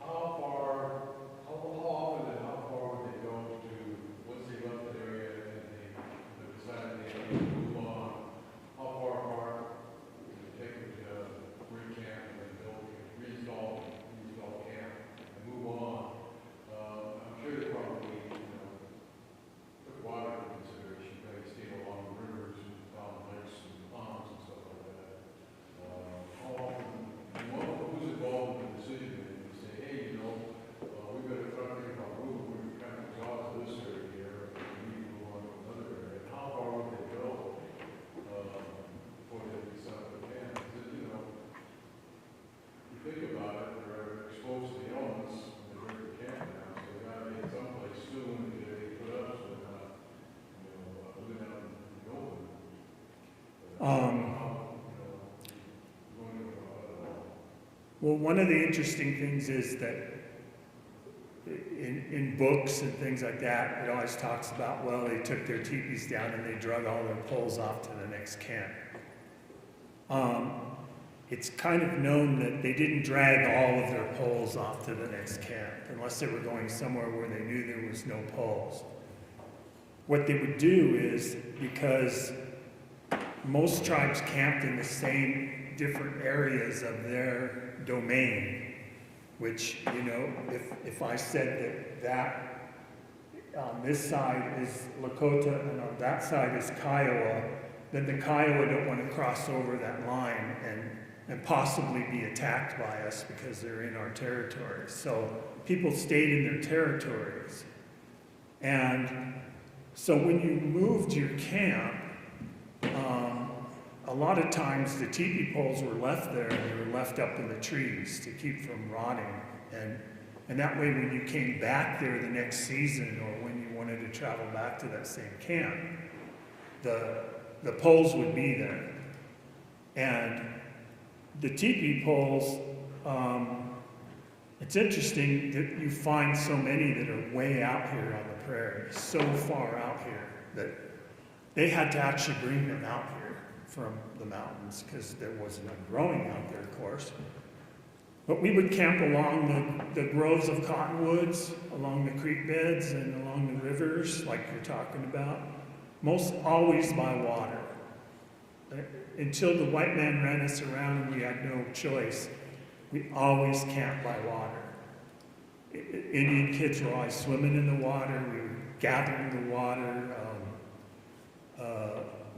C: How often and how far would they go to, once they left the area and they decided they would move on? How far apart would it take them to recamp and reinstall camp and move on?
B: Well, one of the interesting things is that in books and things like that, it always talks about, well, they took their teepees down and they drug all their poles off to the next camp. It's kind of known that they didn't drag all of their poles off to the next camp unless they were going somewhere where they knew there was no poles. What they would do is, because most tribes camped in the same different areas of their domain, which, you know, if I said that on this side is Lakota and on that side is Kiowa, then the Kiowa don't want to cross over that line and possibly be attacked by us because they're in our territory. So people stayed in their territories. And so when you moved your camp, a lot of times the teepee poles were left there and they were left up in the trees to keep from rotting. And that way when you came back there the next season or when you wanted to travel back to that same camp, the poles would be there. And the teepee poles, it's interesting that you find so many that are way out here on the prairie, so far out here that they had to actually bring them out here from the mountains because there was none growing out there, of course. But we would camp along the groves of cottonwoods, along the creek beds and along the rivers like you're talking about, most always by water. Until the white man ran us around and we had no choice, we always camped by water. Indian kids were always swimming in the water, we were gathering the water.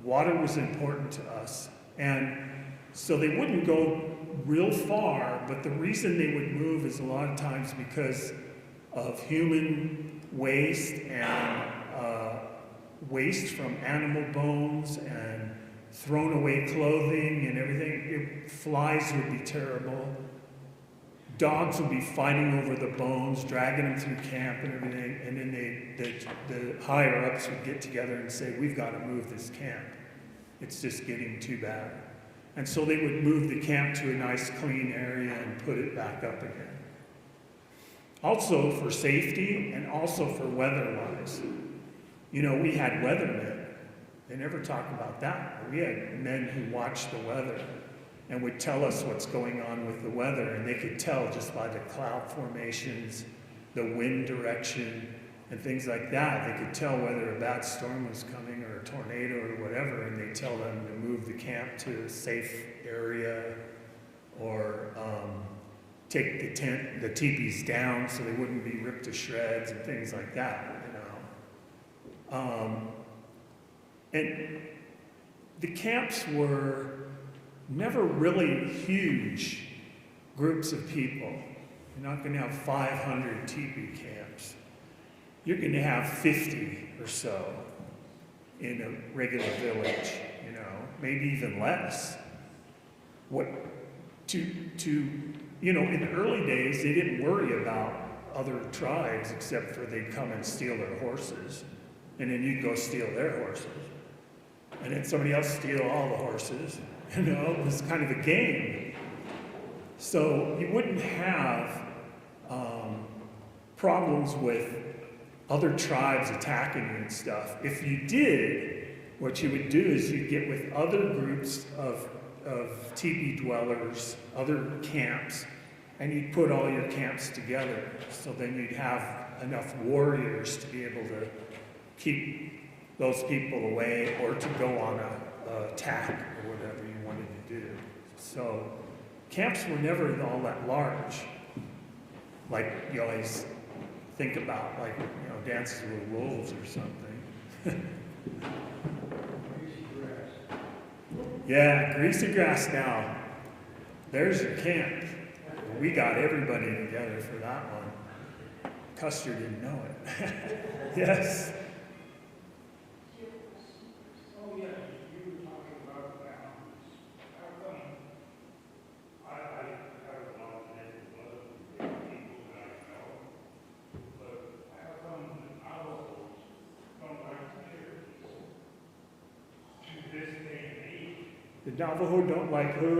B: Water was important to us. And so they wouldn't go real far, but the reason they would move is a lot of times because of human waste and waste from animal bones and thrown away clothing and everything. Flies would be terrible. Dogs would be fighting over the bones, dragging them through camp and everything. And then the higher ups would get together and say, we've got to move this camp. It's just getting too bad. And so they would move the camp to a nice clean area and put it back up again. Also for safety and also for weather-wise. You know, we had weathermen. They never talk about that. We had men who watched the weather and would tell us what's going on with the weather, and they could tell just by the cloud formations, the wind direction, and things like that. They could tell whether a bad storm was coming or a tornado or whatever, and they tell them to move the camp to a safe area or take the teepees down so they wouldn't be ripped to shreds and things like that, you know. And the camps were never really huge groups of people. You're not going to have 500 teepee camps. You're going to have 50 or so in a regular village, you know, maybe even less. You know, in the early days, they didn't worry about other tribes except for they'd come and steal their horses, and then you'd go steal their horses. And then somebody else steal all the horses. You know, it was kind of a game. So you wouldn't have problems with other tribes attacking you and stuff. If you did, what you would do is you'd get with other groups of teepee dwellers, other camps, and you'd put all your camps together. So then you'd have enough warriors to be able to keep those people away or to go on a attack or whatever you wanted to do. So camps were never all that large, like you always think about, like, you know, Dances with Wolves or something. Yeah, greasy grass now. There's your camp. We got everybody together for that one. Custer didn't know it. Yes.
F: Oh, yeah, you were talking about boundaries. How come? I have a lot of people that I know, but how come the Navajos don't like the Cherokees? To this day and age,
B: The Navajo don't like who?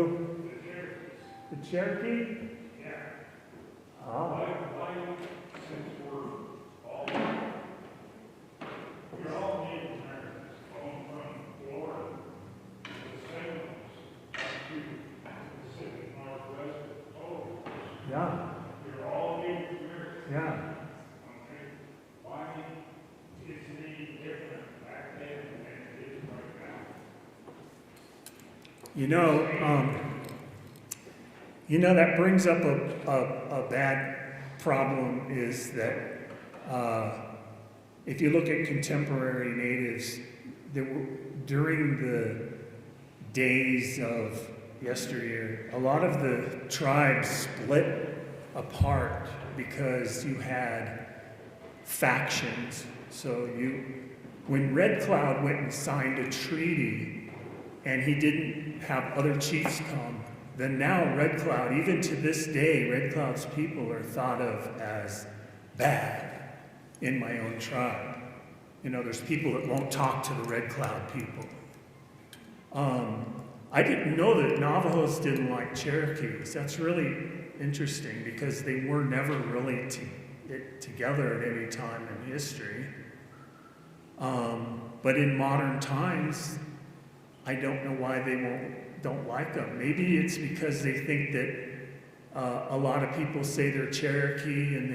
F: the Cherokees.
B: The Cherokee?
F: Yeah.
B: Oh.
F: Why, since we're all Native Americans, going from Florida to the Salems to the Pacific Northwest, oh,
B: Yeah,
F: you're all Native Americans.
B: yeah.
F: Okay, why is it any different back then than it is right now?
B: That brings up a bad problem is that if you look at contemporary natives, during the days of yesteryear, a lot of the tribes split apart because you had factions. So when Red Cloud went and signed a treaty and he didn't have other chiefs come, then now Red Cloud, even to this day, Red Cloud's people are thought of as bad in my own tribe. There's people that won't talk to the Red Cloud people. I didn't know that Navajos didn't like Cherokees. That's really interesting because they were never really together at any time in history. But in modern times, I don't know why they don't like them. Maybe it's because they think that a lot of people say they're Cherokee and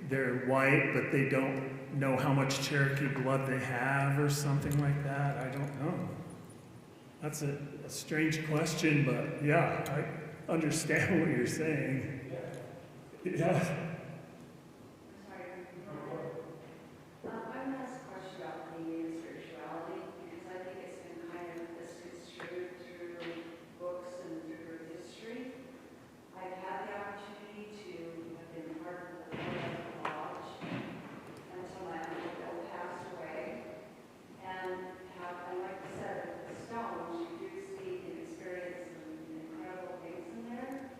B: they're white, but they don't know how much Cherokee blood they have or something like that. I don't know. That's a strange question, but yeah, I understand what you're saying. Yeah.
E: Sorry. I want to ask a question about Canadian spirituality, because I think it's been kind of misconstrued through books and through history. I've had the opportunity to have been part of the lodge until my uncle Bill passed away. And like I said, with the stones, you do see and experience some incredible things in there.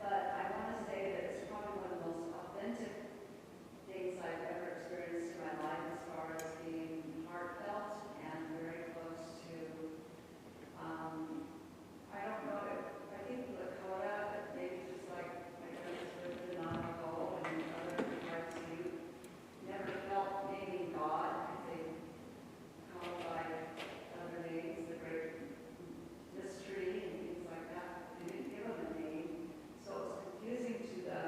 E: But I want to say that it's probably one of the most authentic things I've ever experienced in my life as far as being heartfelt and very close to, I don't know, I think Lakota, but maybe just like my friends with the Navajo and other parts, you never felt naming God because they call by other names, the great mystery and things like that. They didn't give them a name. So it was confusing to the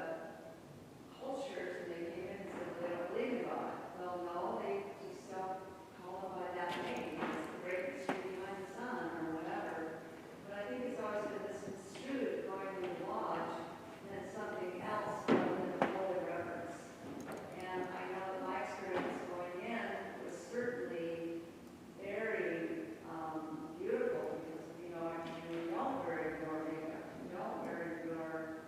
E: cultures, and they came in and said, well, they don't believe in God. Well, no, they just don't call him by that name. It's the great mystery behind the sun or whatever. But I think it's always been misconstrued going to the lodge, and it's something else other than a holy reverence. And I know that my experience going in was certainly very beautiful because, you don't wear your makeup, you don't wear your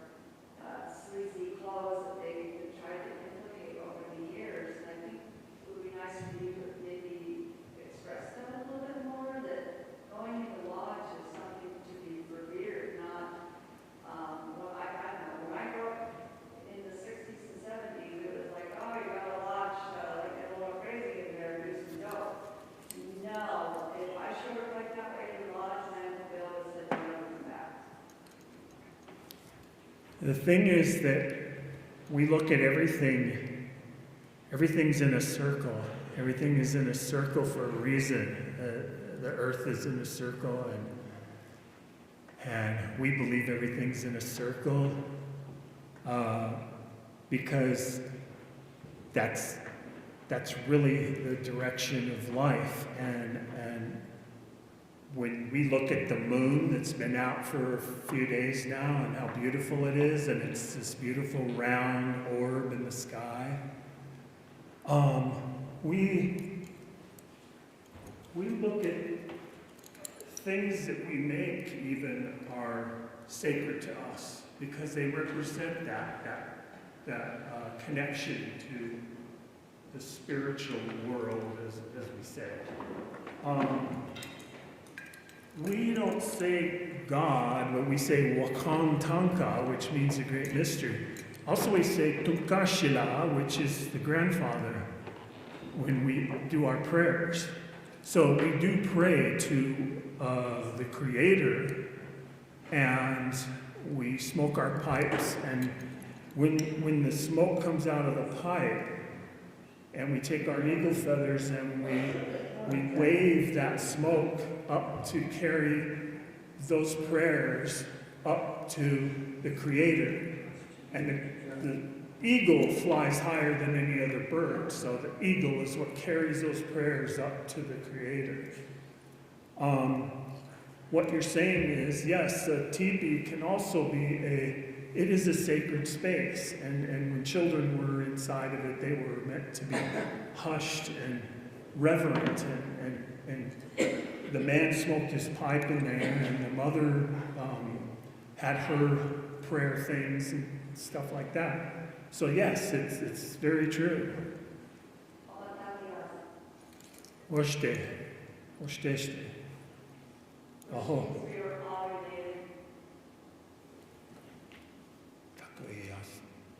E: sleazy clothes that they tried to implicate over the years. And I think it would be nice for you to maybe express that a little bit more, that going to the lodge is something to be revered, not, I don't know, when I grew up in the 60s and 70s, it was like, oh, you got a lodge, get a little crazy in there and do some dope. No, if I showed up like that way in the lodge, and I would Bill would say, never come back.
B: The thing is that we look at everything, everything's in a circle. Everything is in a circle for a reason. The earth is in a circle, and we believe everything's in a circle because that's really the direction of life. And when we look at the moon that's been out for a few days now and how beautiful it is, and it's this beautiful round orb in the sky, we look at things that we make even are sacred to us because they represent that connection to the spiritual world, as we say. We don't say God, but we say Wakang Tanka, which means a great mystery. Also we say Tunkashila, which is the grandfather, when we do our prayers. So we do pray to the Creator, and smoke our pipes, and when the smoke comes out of the pipe, and we take our eagle feathers and we wave that smoke up to carry those prayers up to the Creator. And the eagle flies higher than any other bird, so the eagle is what carries those prayers up to the Creator. What you're saying is, yes, a teepee can also be it is a sacred space, and when children were inside of it, they were meant to be hushed and reverent, and the man smoked his pipe in there, and the mother had her prayer things and stuff like that. So yes, it's very true. Ošte. Oh.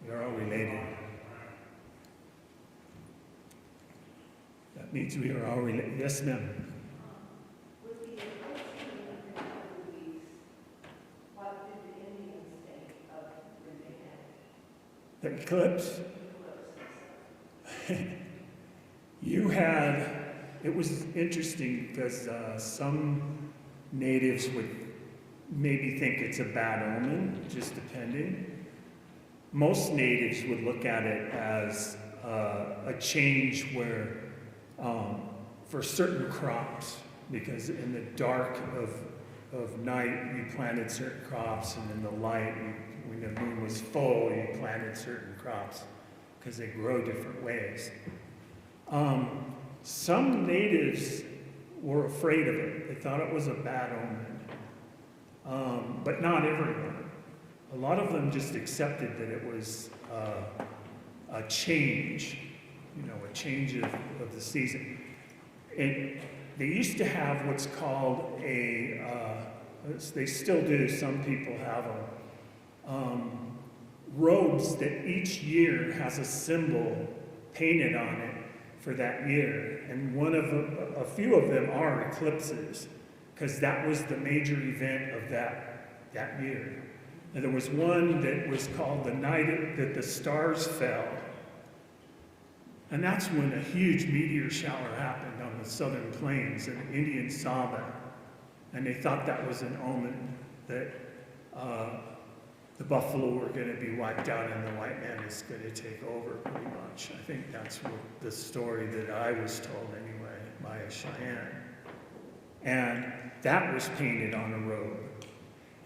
B: We're all related. That means we are all related. Yes, ma'am.
E: With the eclipse in a couple of weeks, what did the Indians think of when they had
B: The eclipse? It was interesting because some natives would maybe think it's a bad omen, just depending. Most natives would look at it as a change where, for certain crops, because in the dark of night you planted certain crops, and in the light, when the moon was full, you planted certain crops, because they grow different ways. Some natives were afraid of it. They thought it was a bad omen, but not everyone. A lot of them just accepted that it was a change, a change of the season. They used to have what's called they still do, some people have them, robes that each year has a symbol painted on it for that year. And a few of them are eclipses, because that was the major event of that year. And there was one that was called the night that the stars fell. And that's when a huge meteor shower happened on the southern plains, and the Indians saw that. And they thought that was an omen that the buffalo were going to be wiped out and the white man is going to take over, pretty much. I think that's what the story that I was told anyway, by a Cheyenne. And that was painted on a robe.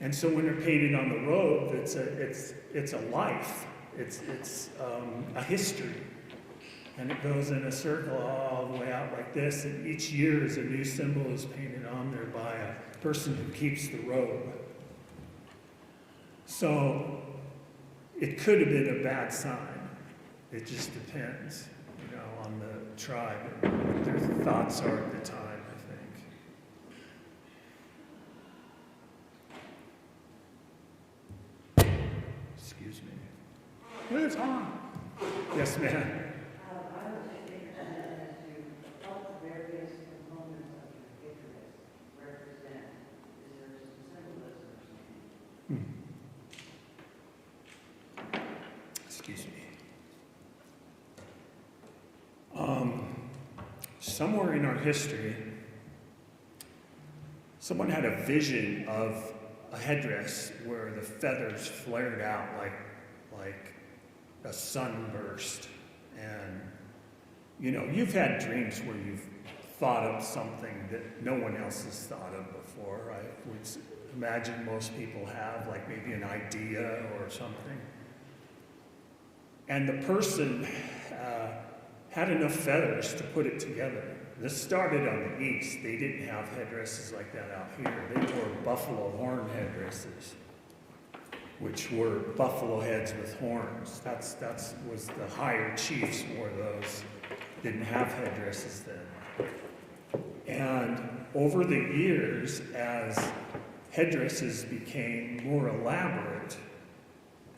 B: And so when they're painted on the robe, it's a life. It's a history. And it goes in a circle all the way out like this, and each year is a new symbol is painted on there by a person who keeps the robe. So it could have been a bad sign. It just depends, on the tribe and what their thoughts are at the time, I think. Excuse me. It's on. Yes, ma'am.
E: I was just interested as to what the various components of the Icarus represent. Is there some symbolism or something?
B: Excuse me. Somewhere in our history, someone had a vision of a headdress where the feathers flared out like a sunburst. And, you've had dreams where you've thought of something that no one else has thought of before. I would imagine most people have, like maybe an idea or something. And the person had enough feathers to put it together. This started on the east. They didn't have headdresses like that out here. They wore buffalo horn headdresses, which were buffalo heads with horns. That was the higher chiefs wore those. Didn't have headdresses then. And over the years, as headdresses became more elaborate,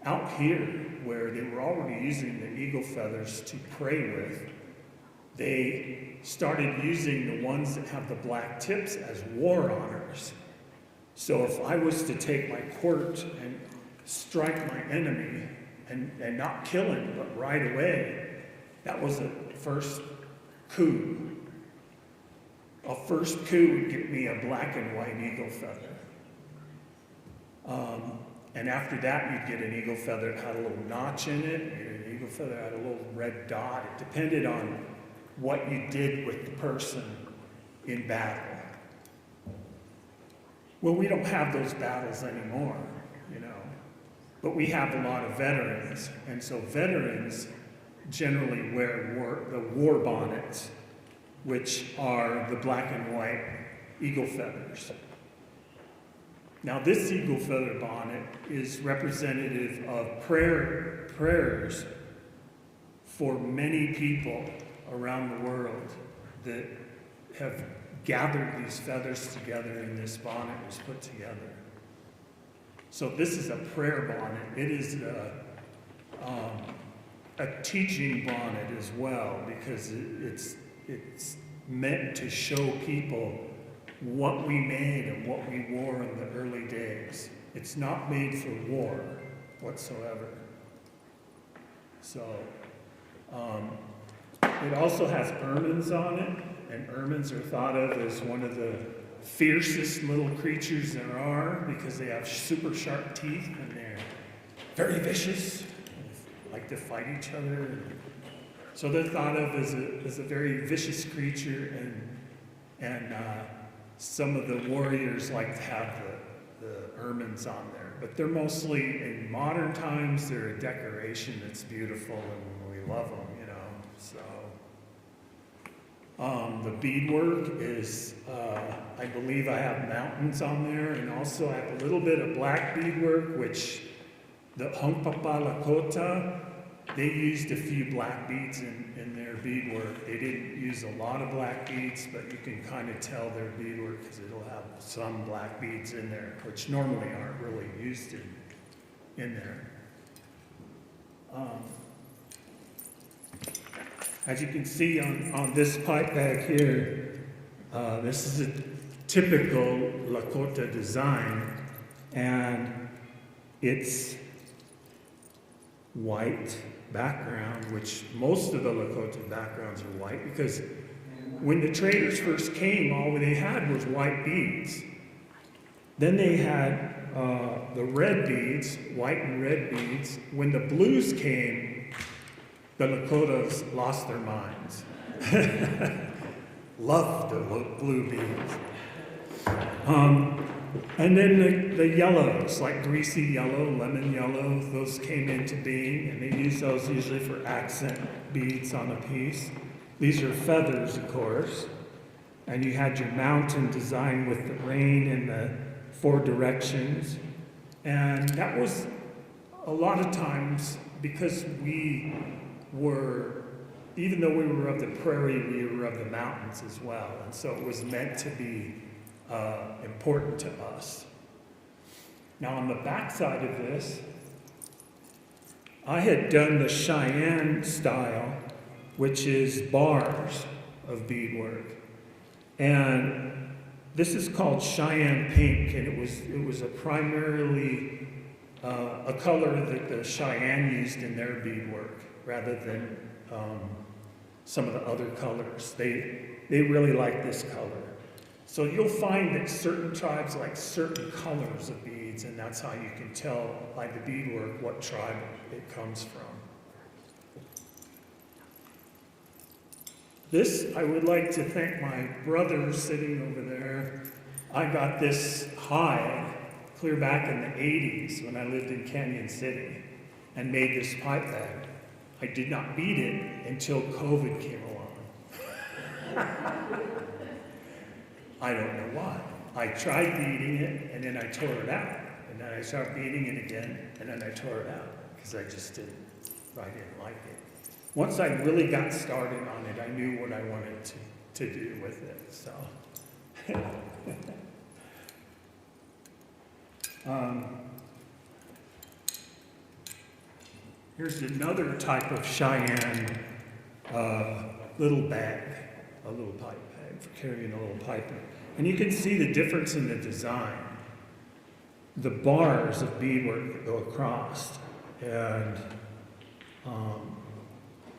B: out here, where they were already using the eagle feathers to pray with, they started using the ones that have the black tips as war honors. So if I was to take my quirt and strike my enemy and not kill him, but right away. That was a first coup. A first coup would get me a black and white eagle feather. And after that, you'd get an eagle feather that had a little notch in it, an eagle feather that had a little red dot. It depended on what you did with the person in battle. Well, we don't have those battles anymore, you know, but we have a lot of veterans, and so veterans generally wear the war bonnets, which are the black and white eagle feathers. Now, this eagle feather bonnet is representative of prayers for many people around the world that have gathered these feathers together, and this bonnet was put together. So this is a prayer bonnet. It is a teaching bonnet as well, because it's meant to show people what we made and what we wore in the early days. It's not made for war whatsoever. So it also has ermines on it, and ermines are thought of as one of the fiercest little creatures there are, because they have super sharp teeth and they're very vicious, and like to fight each other. So they're thought of as a very vicious creature, and some of the warriors like to have the ermines on there. But they're mostly, in modern times, they're a decoration that's beautiful, and we love them, you know. So the beadwork is, I believe I have mountains on there, and also I have a little bit of black beadwork, which the Hongpapa Lakota, they used a few black beads in their beadwork. They didn't use a lot of black beads, but you can kind of tell their beadwork because it'll have some black beads in there, which normally aren't really used in there. As you can see on this pipe bag here, this is a typical Lakota design, and it's white background, which most of the Lakota backgrounds are white, because when the traders first came, all they had was white beads. Then they had the red beads, white and red beads. When the blues came, the Lakotas lost their minds. Loved the blue beads. And then the yellows, like greasy yellow, lemon yellow, those came into being, and they use those usually for accent beads on a piece. These are feathers, of course. And you had your mountain design with the rain and the 4 directions. And that was a lot of times because we were, even though we were of the prairie, we were of the mountains as well. And so it was meant to be important to us. Now on the back side of this, I had done the Cheyenne style, which is bars of beadwork. And this is called Cheyenne pink, and it was a primarily a color that the Cheyenne used in their beadwork rather than some of the other colors. They really like this color. So you'll find that certain tribes like certain colors of beads, and that's how you can tell by the beadwork what tribe it comes from. This, I would like to thank my brother sitting over there. I got this hide clear back in the 80s when I lived in Canyon City and made this pipe bag. I did not bead it until COVID came along. I don't know why. I tried beading it, and then I tore it out. And then I started beading it again, and then I tore it out because I didn't like it. Once I really got started on it, I knew what I wanted to do with it. So, here's another type of Cheyenne little bag, a little pipe bag for carrying a little pipe. And you can see the difference in the design. the bars of beadwork that go across and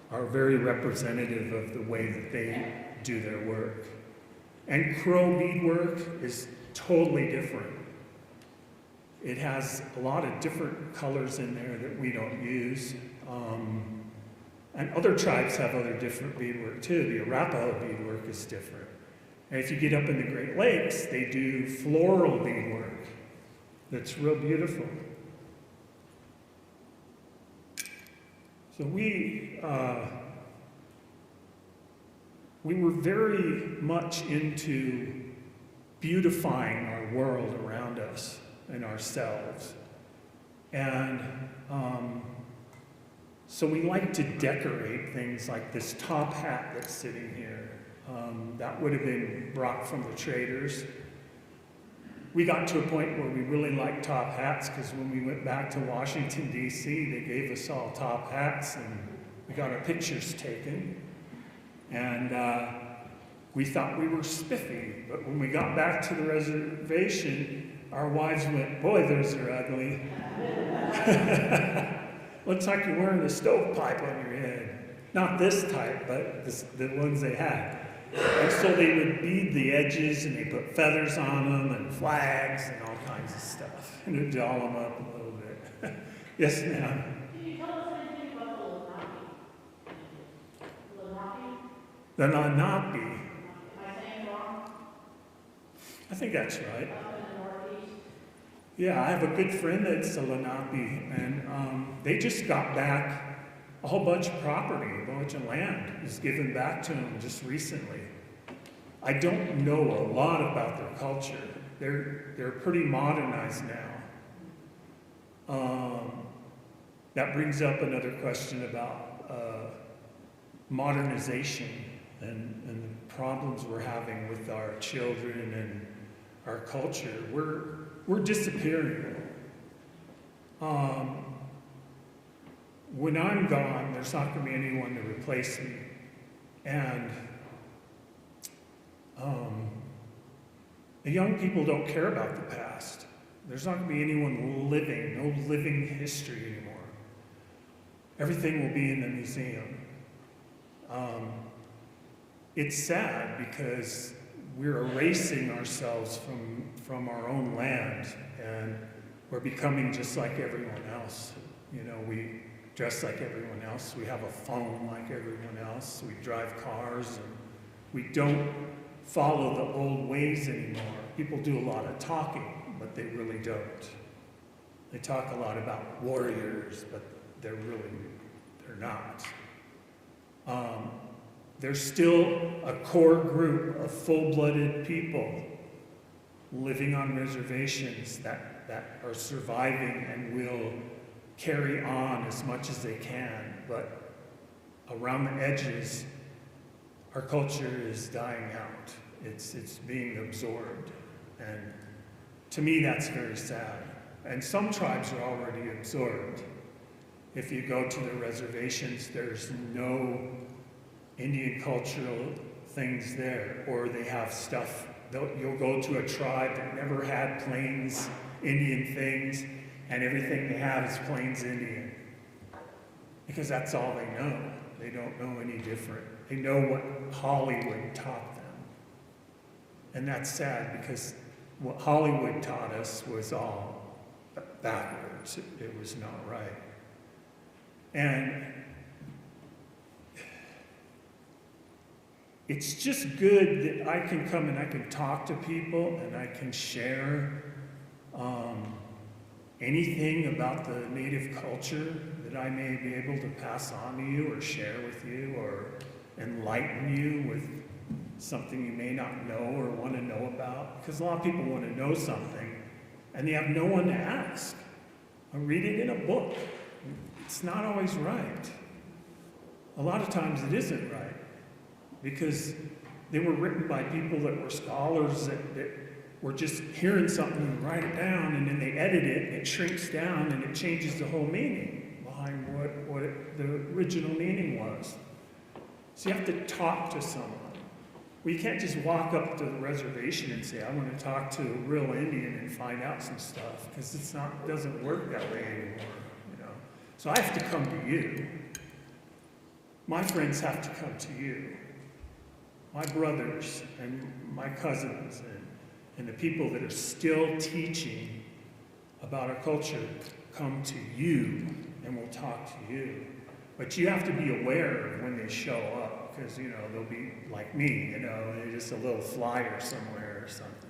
B: are very representative of the way that they do their work. And crow beadwork is totally different. It has a lot of different colors in there that we don't use. And other tribes have other different beadwork too. The Arapaho beadwork is different. And if you get up in the Great Lakes, they do floral beadwork that's real beautiful. So we were very much into beautifying our world around us and ourselves. And so we like to decorate things like this top hat that's sitting here. That would have been brought from the traders. We got to a point where we really liked top hats because when we went back to Washington, D.C., they gave us all top hats and we got our pictures taken. And we thought we were spiffy, but when we got back to the reservation, our wives went, "Boy, those are ugly." Looks like you're wearing a stovepipe on your head. Not this type, but the ones they had. And so they would bead the edges and they put feathers on them and flags and all kinds of stuff. And it'd doll them up a little bit. Yes, ma'am.
H: Can you tell us anything about the Lenape?
B: The Lenape.
H: Am I saying it wrong?
B: I think that's right.
H: Up in the Northeast?
B: Yeah, I have a good friend that's a Lenape, and they just got back a whole bunch of property, a bunch of land was given back to them just recently. I don't know a lot about their culture. They're pretty modernized now. That brings up another question about modernization and the problems we're having with our children and our culture. We're disappearing. When I'm gone, there's not going to be anyone to replace me. And the young people don't care about the past. There's not going to be anyone living, no living history anymore. Everything will be in the museum. It's sad because we're erasing ourselves from our own land, and we're becoming just like everyone else. You know, we dress like everyone else. We have a phone like everyone else. We drive cars, and we don't follow the old ways anymore. People do a lot of talking, but they really don't. They talk a lot about warriors, but they're not. There's still a core group of full-blooded people living on reservations that are surviving and will carry on as much as they can, but around the edges, our culture is dying out. It's being absorbed. And to me, that's very sad. And some tribes are already absorbed. If you go to the reservations, there's no Indian cultural things there, or they have stuff. You'll go to a tribe that never had Plains Indian things, and everything they have is Plains Indian. Because that's all they know. They don't know any different. They know what Hollywood taught them. And that's sad because what Hollywood taught us was all backwards. It was not right. And it's just good that I can come and I can talk to people and I can share anything about the Native culture that I may be able to pass on to you or share with you or enlighten you with something you may not know or want to know about. Because a lot of people want to know something and they have no one to ask. I read it in a book. It's not always right. A lot of times it isn't right because they were written by people that were scholars that were just hearing something and write it down, and then they edit it and it shrinks down and it changes the whole meaning behind what the original meaning was. So you have to talk to someone. Well, you can't just walk up to the reservation and say, I want to talk to a real Indian and find out some stuff, because it doesn't work that way anymore, you know. So I have to come to you. My friends have to come to you. My brothers and my cousins and the people that are still teaching about our culture come to you, and will talk to you. But you have to be aware of when they show up, because, you know, they'll be like me, you know, they're just a little flyer somewhere or something.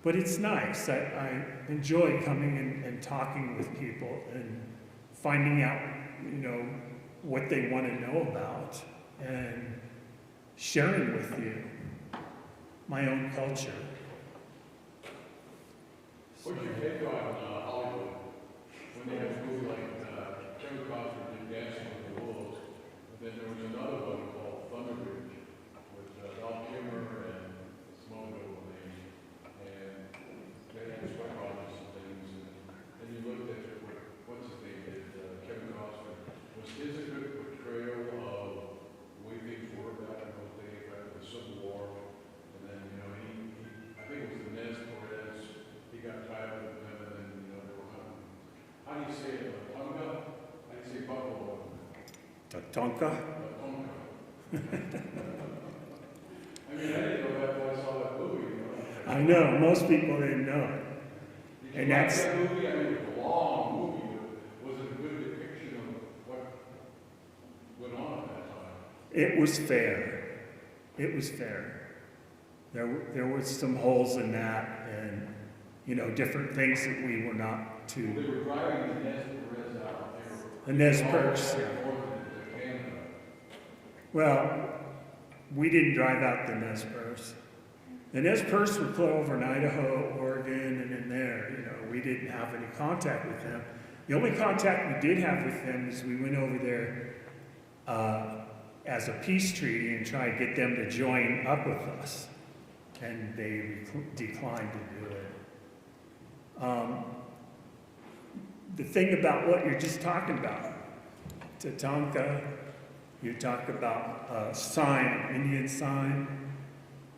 B: But it's nice. I enjoy coming and talking with people and finding out, you know, what they want to know about and sharing with you my own culture.
C: What's your take on Hollywood? When they have a movie like Chautauqua did Dancing with the Wolves, but then there was another one called Thunder Ridge with Val Kilmer and Simone O'Brien, and they had psychologists and things, and you looked at what's his name did, Kevin Costner. Was his a good portrayal of the way things were back in those days, after the Civil War? And then, you know, I think it was the Nez Perez, he got tired of them, and then, you know, they were hunting. How do you say it? Tonga? How do you say buffalo?
B: Tatonka?
C: Tonga. I mean, I didn't know that until I saw that movie, you know.
B: I know, most people didn't know it.
C: Did you
B: And
C: like
B: that's-
C: that movie? I mean, it was a long movie, but was it a good depiction of what went on at that time?
B: It was fair. It was fair. There was some holes in that, and, you know, different things that we were not
C: They
B: too.
C: were driving the Nez Perez out.
B: The Nez Perce, yeah. Well, we didn't drive out the Nez Perce. The Nez Perce were put over in Idaho, Oregon, and in there, you know, we didn't have any contact with them. The only contact we did have with them is we went over there as a peace treaty and tried to get them to join up with us. And they declined to do it. The thing about what you're just talking about, Tatonka, you talk about sign, Indian sign,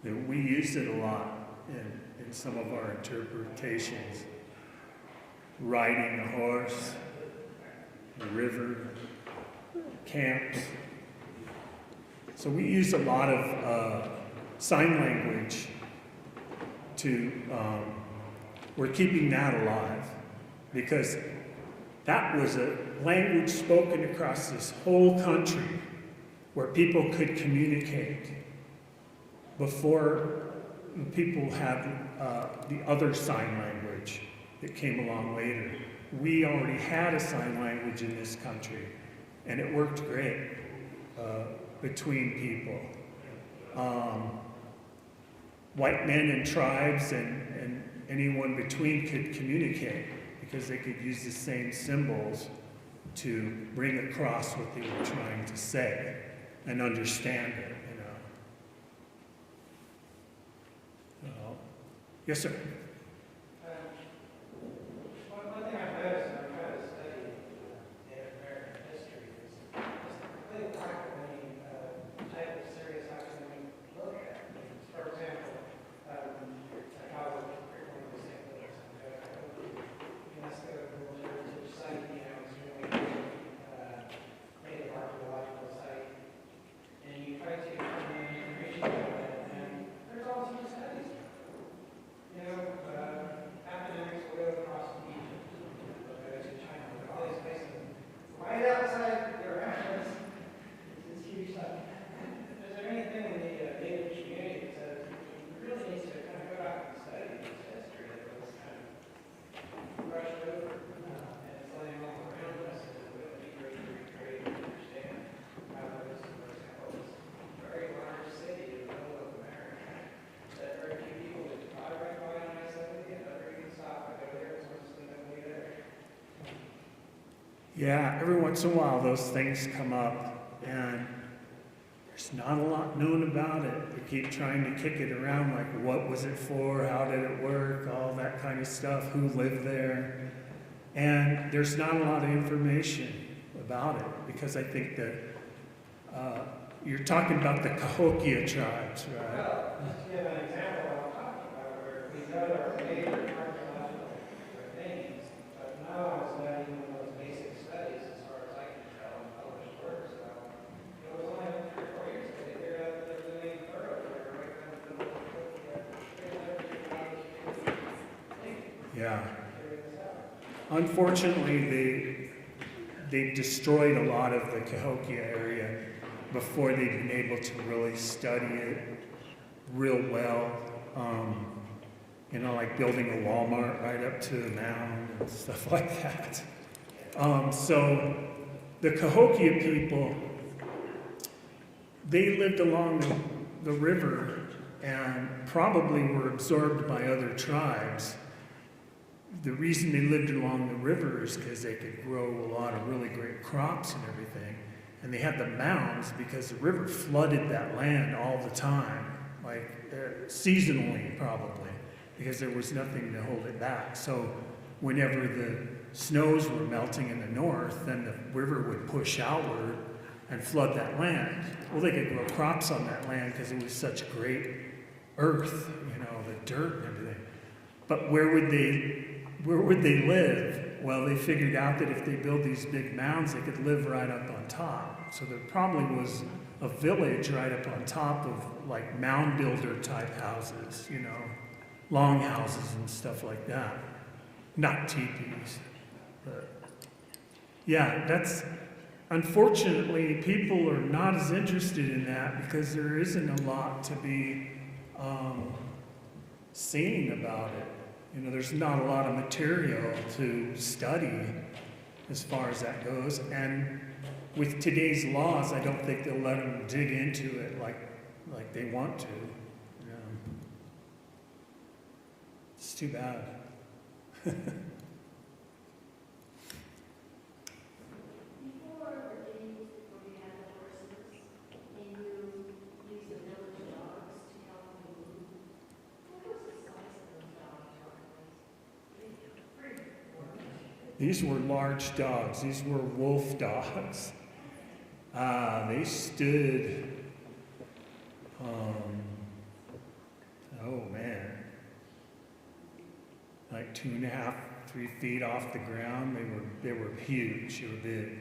B: that we use it a lot in some of our interpretations. Riding a horse, the river, camps. So we use a lot of sign language to, we're keeping that alive, because that was a language spoken across this whole country where people could communicate before people had the other sign language that came along later. We already had a sign language in this country, and it worked great between people. White men and tribes and anyone between could communicate because they could use the same symbols to bring across what they were trying to say and understand it, you know. So, yes, sir.
G: One thing I've noticed when I try to study Native American history is the complete lack of any type of serious academic look at it. For example, psychology, curriculum in St. Louis, UNESCO World Heritage Site, you know, is really native archaeological site, and you try to find information about it, and there's all sorts of studies. You know, academics will go across to Egypt, they'll go to China, but all these places, right outside your reference, is huge stuff. Is there anything in the native community that says we really need to kind of go out and study this history that was kind of brushed over, and it's laying all around us, and it would be great to recreate and understand how those, for example, this very large city in the middle of America, that very few people would drive right by on I-70 and never even stop. I go there, it's once in the middle there.
B: Yeah, every once in a while those things come up, and there's not a lot known about it. They keep trying to kick it around, like what was it for, how did it work, all that kind of stuff, who lived there. And there's not a lot of information about it, because I think that You're talking about the Cahokia tribes, right?
G: Well, just to give an example of what I'm talking about, where we know there are major archaeological things, but no one's done even those basic studies as far as I can tell in published works. So it was only 3 or 4 years ago they figured out that there's a main thoroughfare right down the middle of Cahokia.
B: Yeah. Unfortunately, they destroyed a lot of the Cahokia area before they'd been able to really study it real well. You know, like building a Walmart right up to the mound and stuff like that. So the Cahokia people, they lived along the river and probably were absorbed by other tribes. The reason they lived along the river is because they could grow a lot of really great crops and everything. And they had the mounds because the river flooded that land all the time, like seasonally probably, because there was nothing to hold it back. So whenever the snows were melting in the north, then the river would push outward and flood that land. Well, they could grow crops on that land because it was such great earth, you know, the dirt and everything. But where would they live? Well, they figured out that if they build these big mounds, they could live right up on top. So there probably was a village right up on top of like mound builder type houses, you know, long houses and stuff like that. Not teepees, but yeah, that's, unfortunately, people are not as interested in that because there isn't a lot to be seen about it. You know, there's not a lot of material to study as far as that goes. And with today's laws, I don't think they'll let them dig into it like they want to. You know. It's too bad.
H: Before the days before you had the horses, and you used the village dogs to help you move, what was the size of those dogs?
B: These were large dogs. These were wolf dogs. They stood, like 2.5, 3 feet off the ground. They were huge. They were big.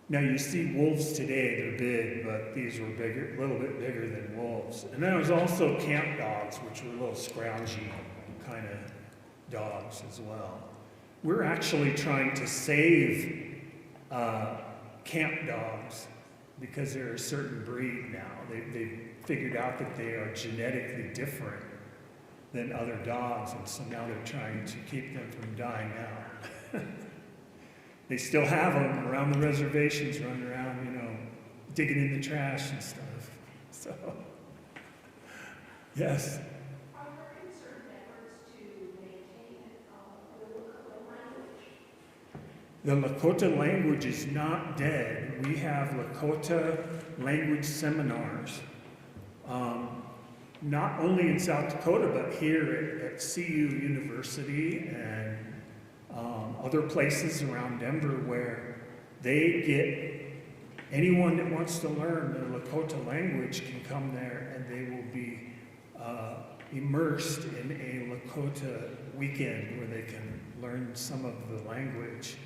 B: Now you see wolves today, they're big, but these were bigger, a little bit bigger than wolves. And then there was also camp dogs, which were little scroungy kind of dogs as well. We're actually trying to save camp dogs because they're a certain breed now. They've figured out that they are genetically different than other dogs, and so now they're trying to keep them from dying out. They still have them around the reservations, running around, you know, digging in the trash and stuff. So, yes.
H: Are there concerted efforts to maintain the Lakota language?
B: The Lakota language is not dead. We have Lakota language seminars, not only in South Dakota, but here at CU University and other places around Denver where they get anyone that wants to learn the Lakota language can come there and they will be immersed in a Lakota weekend where they can learn some of the language.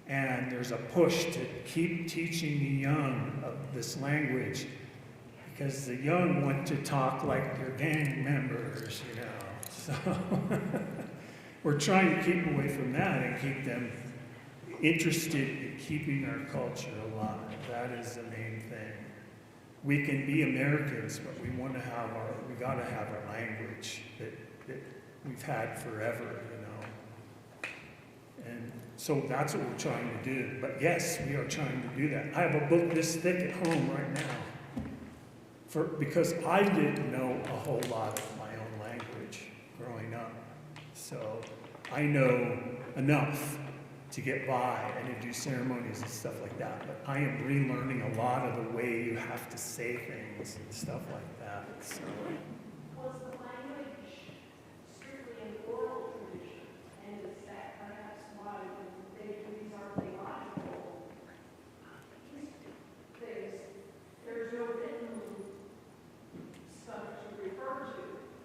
B: And there's a push to keep teaching the young of this language because the young want to talk like their gang members, you know. So we're trying to keep away from that and keep them interested in keeping our culture alive. That is the main thing. We can be Americans, but we gotta have our language that we've had forever, you know. And so that's what we're trying to do. But yes, we are trying to do that. I have a book this thick at home right now because I didn't know a whole lot of my own language growing up. So I know enough to get by and to do ceremonies and stuff like that. But I am relearning a lot of the way you have to say things and stuff like that. So.
H: Was the language strictly an oral tradition? And is that perhaps why these are theological? There's no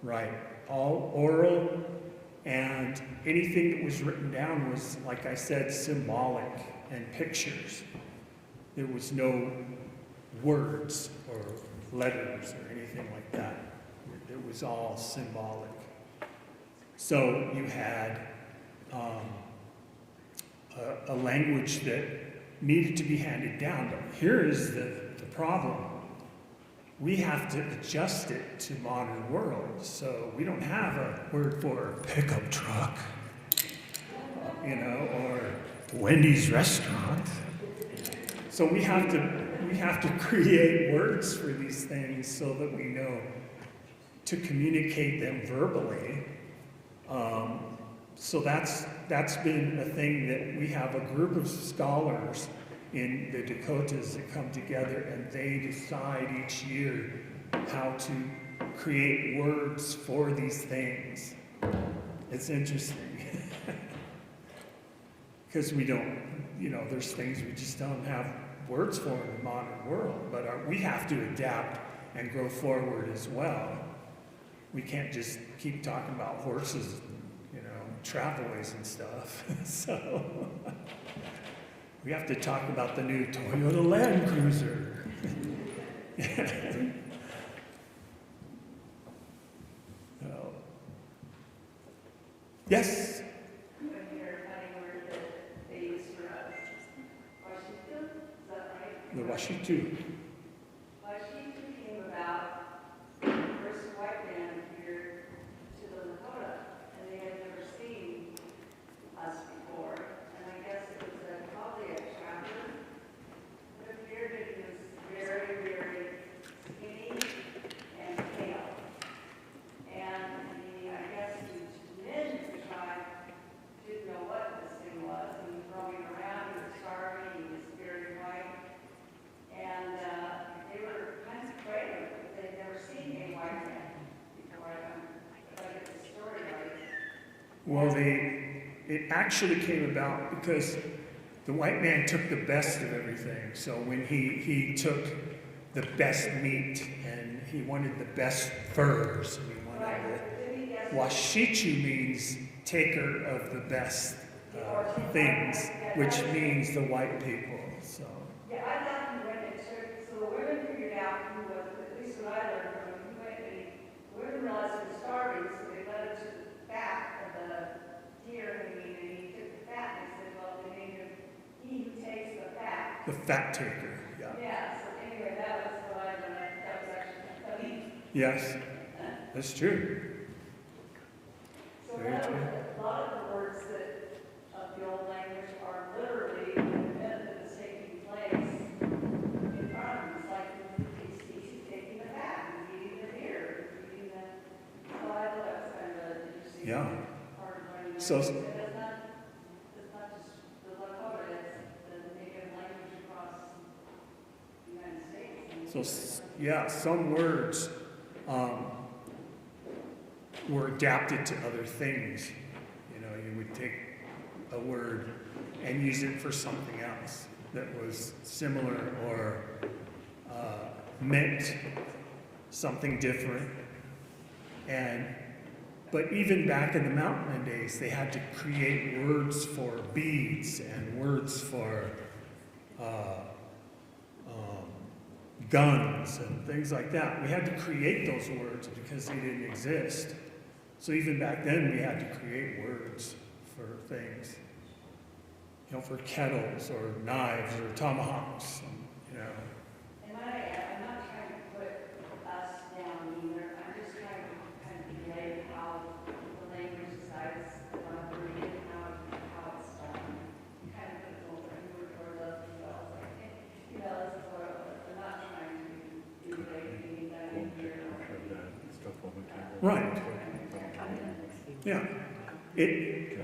B: right? All oral, and anything that was written down was, like I said, symbolic and pictures. There was no words or letters or anything like that. It was all symbolic. So you had a language that needed to be handed down. But here is the problem. We have to adjust it to modern world. So we don't have a word for pickup truck, you know, or Wendy's restaurant. So we have to create words for these things so that we know to communicate them verbally. So that's been a thing that we have a group of scholars in the Dakotas that come together, and they decide each year how to create words for these things. It's interesting. Because we don't, you know, there's things we just don't have words for in the modern world, but we have to adapt and grow forward as well. We can't just keep talking about horses, you know, travelways and stuff. So we have to talk about the new Toyota Land Cruiser. So, yes?
E: You want to hear a funny word that they use for us? Washington, is that right?
B: The Washitu.
E: Washington came about when the first white man appeared to the Lakota, and they had never seen us before. And I guess it was probably a trapper. It appeared that he was very, very skinny and pale. And I guess the men of the tribe didn't know what this thing was. He was roaming around, he was starving, he was very white. And they were kind of afraid of it. They'd never seen a white man before. If I get the story right.
B: Well, it actually came about because the white man took the best of everything. So when he took the best meat, and he wanted the best furs, and he wanted the Washichu means taker of the best things, which means the white people. So
E: Yeah, I thought he went and took, so the women figured out who was, at least what I learned from him, he went and the women realized he was starving, so they led him to the fat of the deer, and he took the fat, and they said, well, they named him he who takes the fat.
B: the fat taker, yeah.
E: Yeah, so anyway, that was what I learned, that was actually funny.
B: Yes, that's true.
E: So
B: Very
E: that
B: true.
E: was, a lot of the words that, of the old language are literally the event that is taking place in front of him. It's like he's taking the fat, he's eating the deer, he's eating the, so I thought that was kind of an interesting
B: Yeah.
E: part of learning.
B: So-
E: language. And it's not just the Lakota, it's the native language across the United States.
B: So yeah, some words were adapted to other things. You know, you would take a word and use it for something else that was similar or meant something different. But even back in the mountain days, they had to create words for beads and words for guns and things like that. We had to create those words because they didn't exist. So even back then, we had to create words for things. You know, for kettles or knives or tomahawks, you know.
E: And I'm not trying to put us down either. I'm just trying to kind of relate how the language decides what I'm reading, how it's done. Kind of put a little framework or the, you know, this is what I'm not trying to relate anything here.
B: Right. Yeah.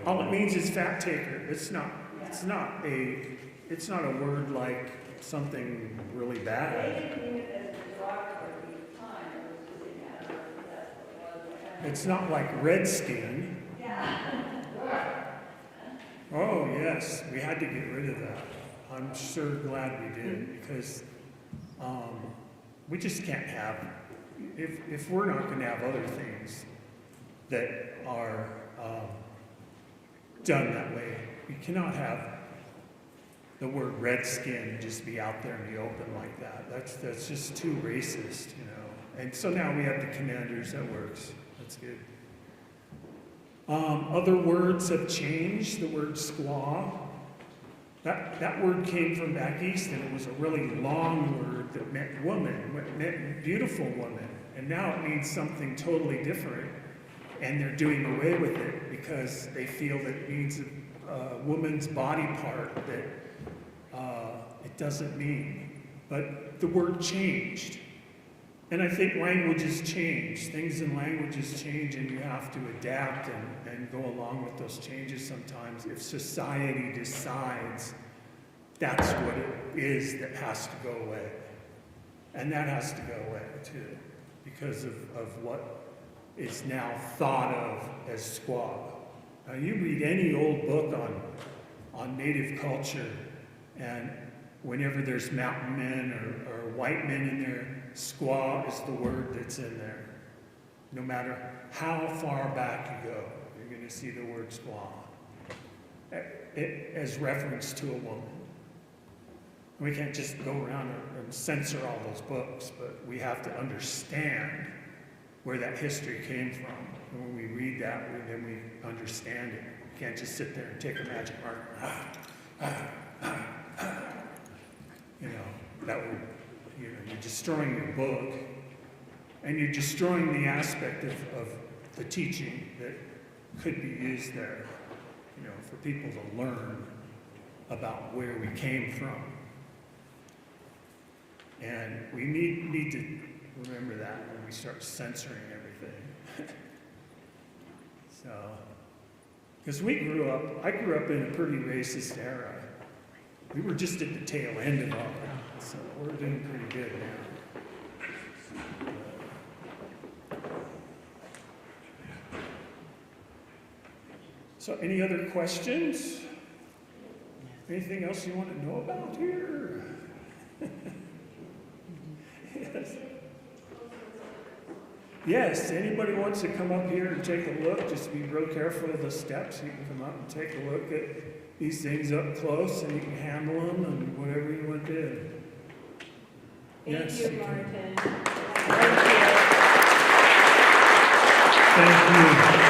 B: All it means is fat taker. It's not a word like something really
E: They
B: bad.
E: didn't mean it as a derogatory at the time. It was just a matter of that's what it was.
B: It's not like redskin.
E: Yeah.
B: Oh yes, we had to get rid of that. I'm sure glad we did, because we just can't have, if we're not going to have other things, that are done that way. You cannot have the word redskin just be out there in the open like that. That's just too racist, you know. And so now we have the commanders. That works. That's good. Other words have changed. The word squaw. That word came from back east, and it was a really long word that meant woman, meant beautiful woman. And now it means something totally different. And they're doing away with it because they feel that it means a woman's body part that it doesn't mean. But the word changed. And I think languages change. Things in languages change, and you have to adapt and go along with those changes sometimes. If society decides that's what it is that has to go away. And that has to go away too, because of what is now thought of as squaw. Now you read any old book on native culture, and whenever there's mountain men or white men in there, squaw is the word that's in there. No matter how far back you go, you're going to see the word squaw as reference to a woman. We can't just go around and censor all those books, but we have to understand where that history came from. And when we read that, then we understand it. We can't just sit there and take a magic marker. You know, that would, you know, you're destroying your book, and you're destroying the aspect of the teaching that could be used there, you know, for people to learn about where we came from. And we need to remember that when we start censoring everything. So, because I grew up in a pretty racist era. We were just at the tail end of all that, so we're doing pretty good now. So any other questions? Anything else you want to know about here? Yes. Yes, anybody wants to come up here and take a look, just be real careful of the steps. You can come up and take a look at these things up close, and you can handle them and whatever you want to do. Yes.
A: Thank you, Martin.
B: Thank you.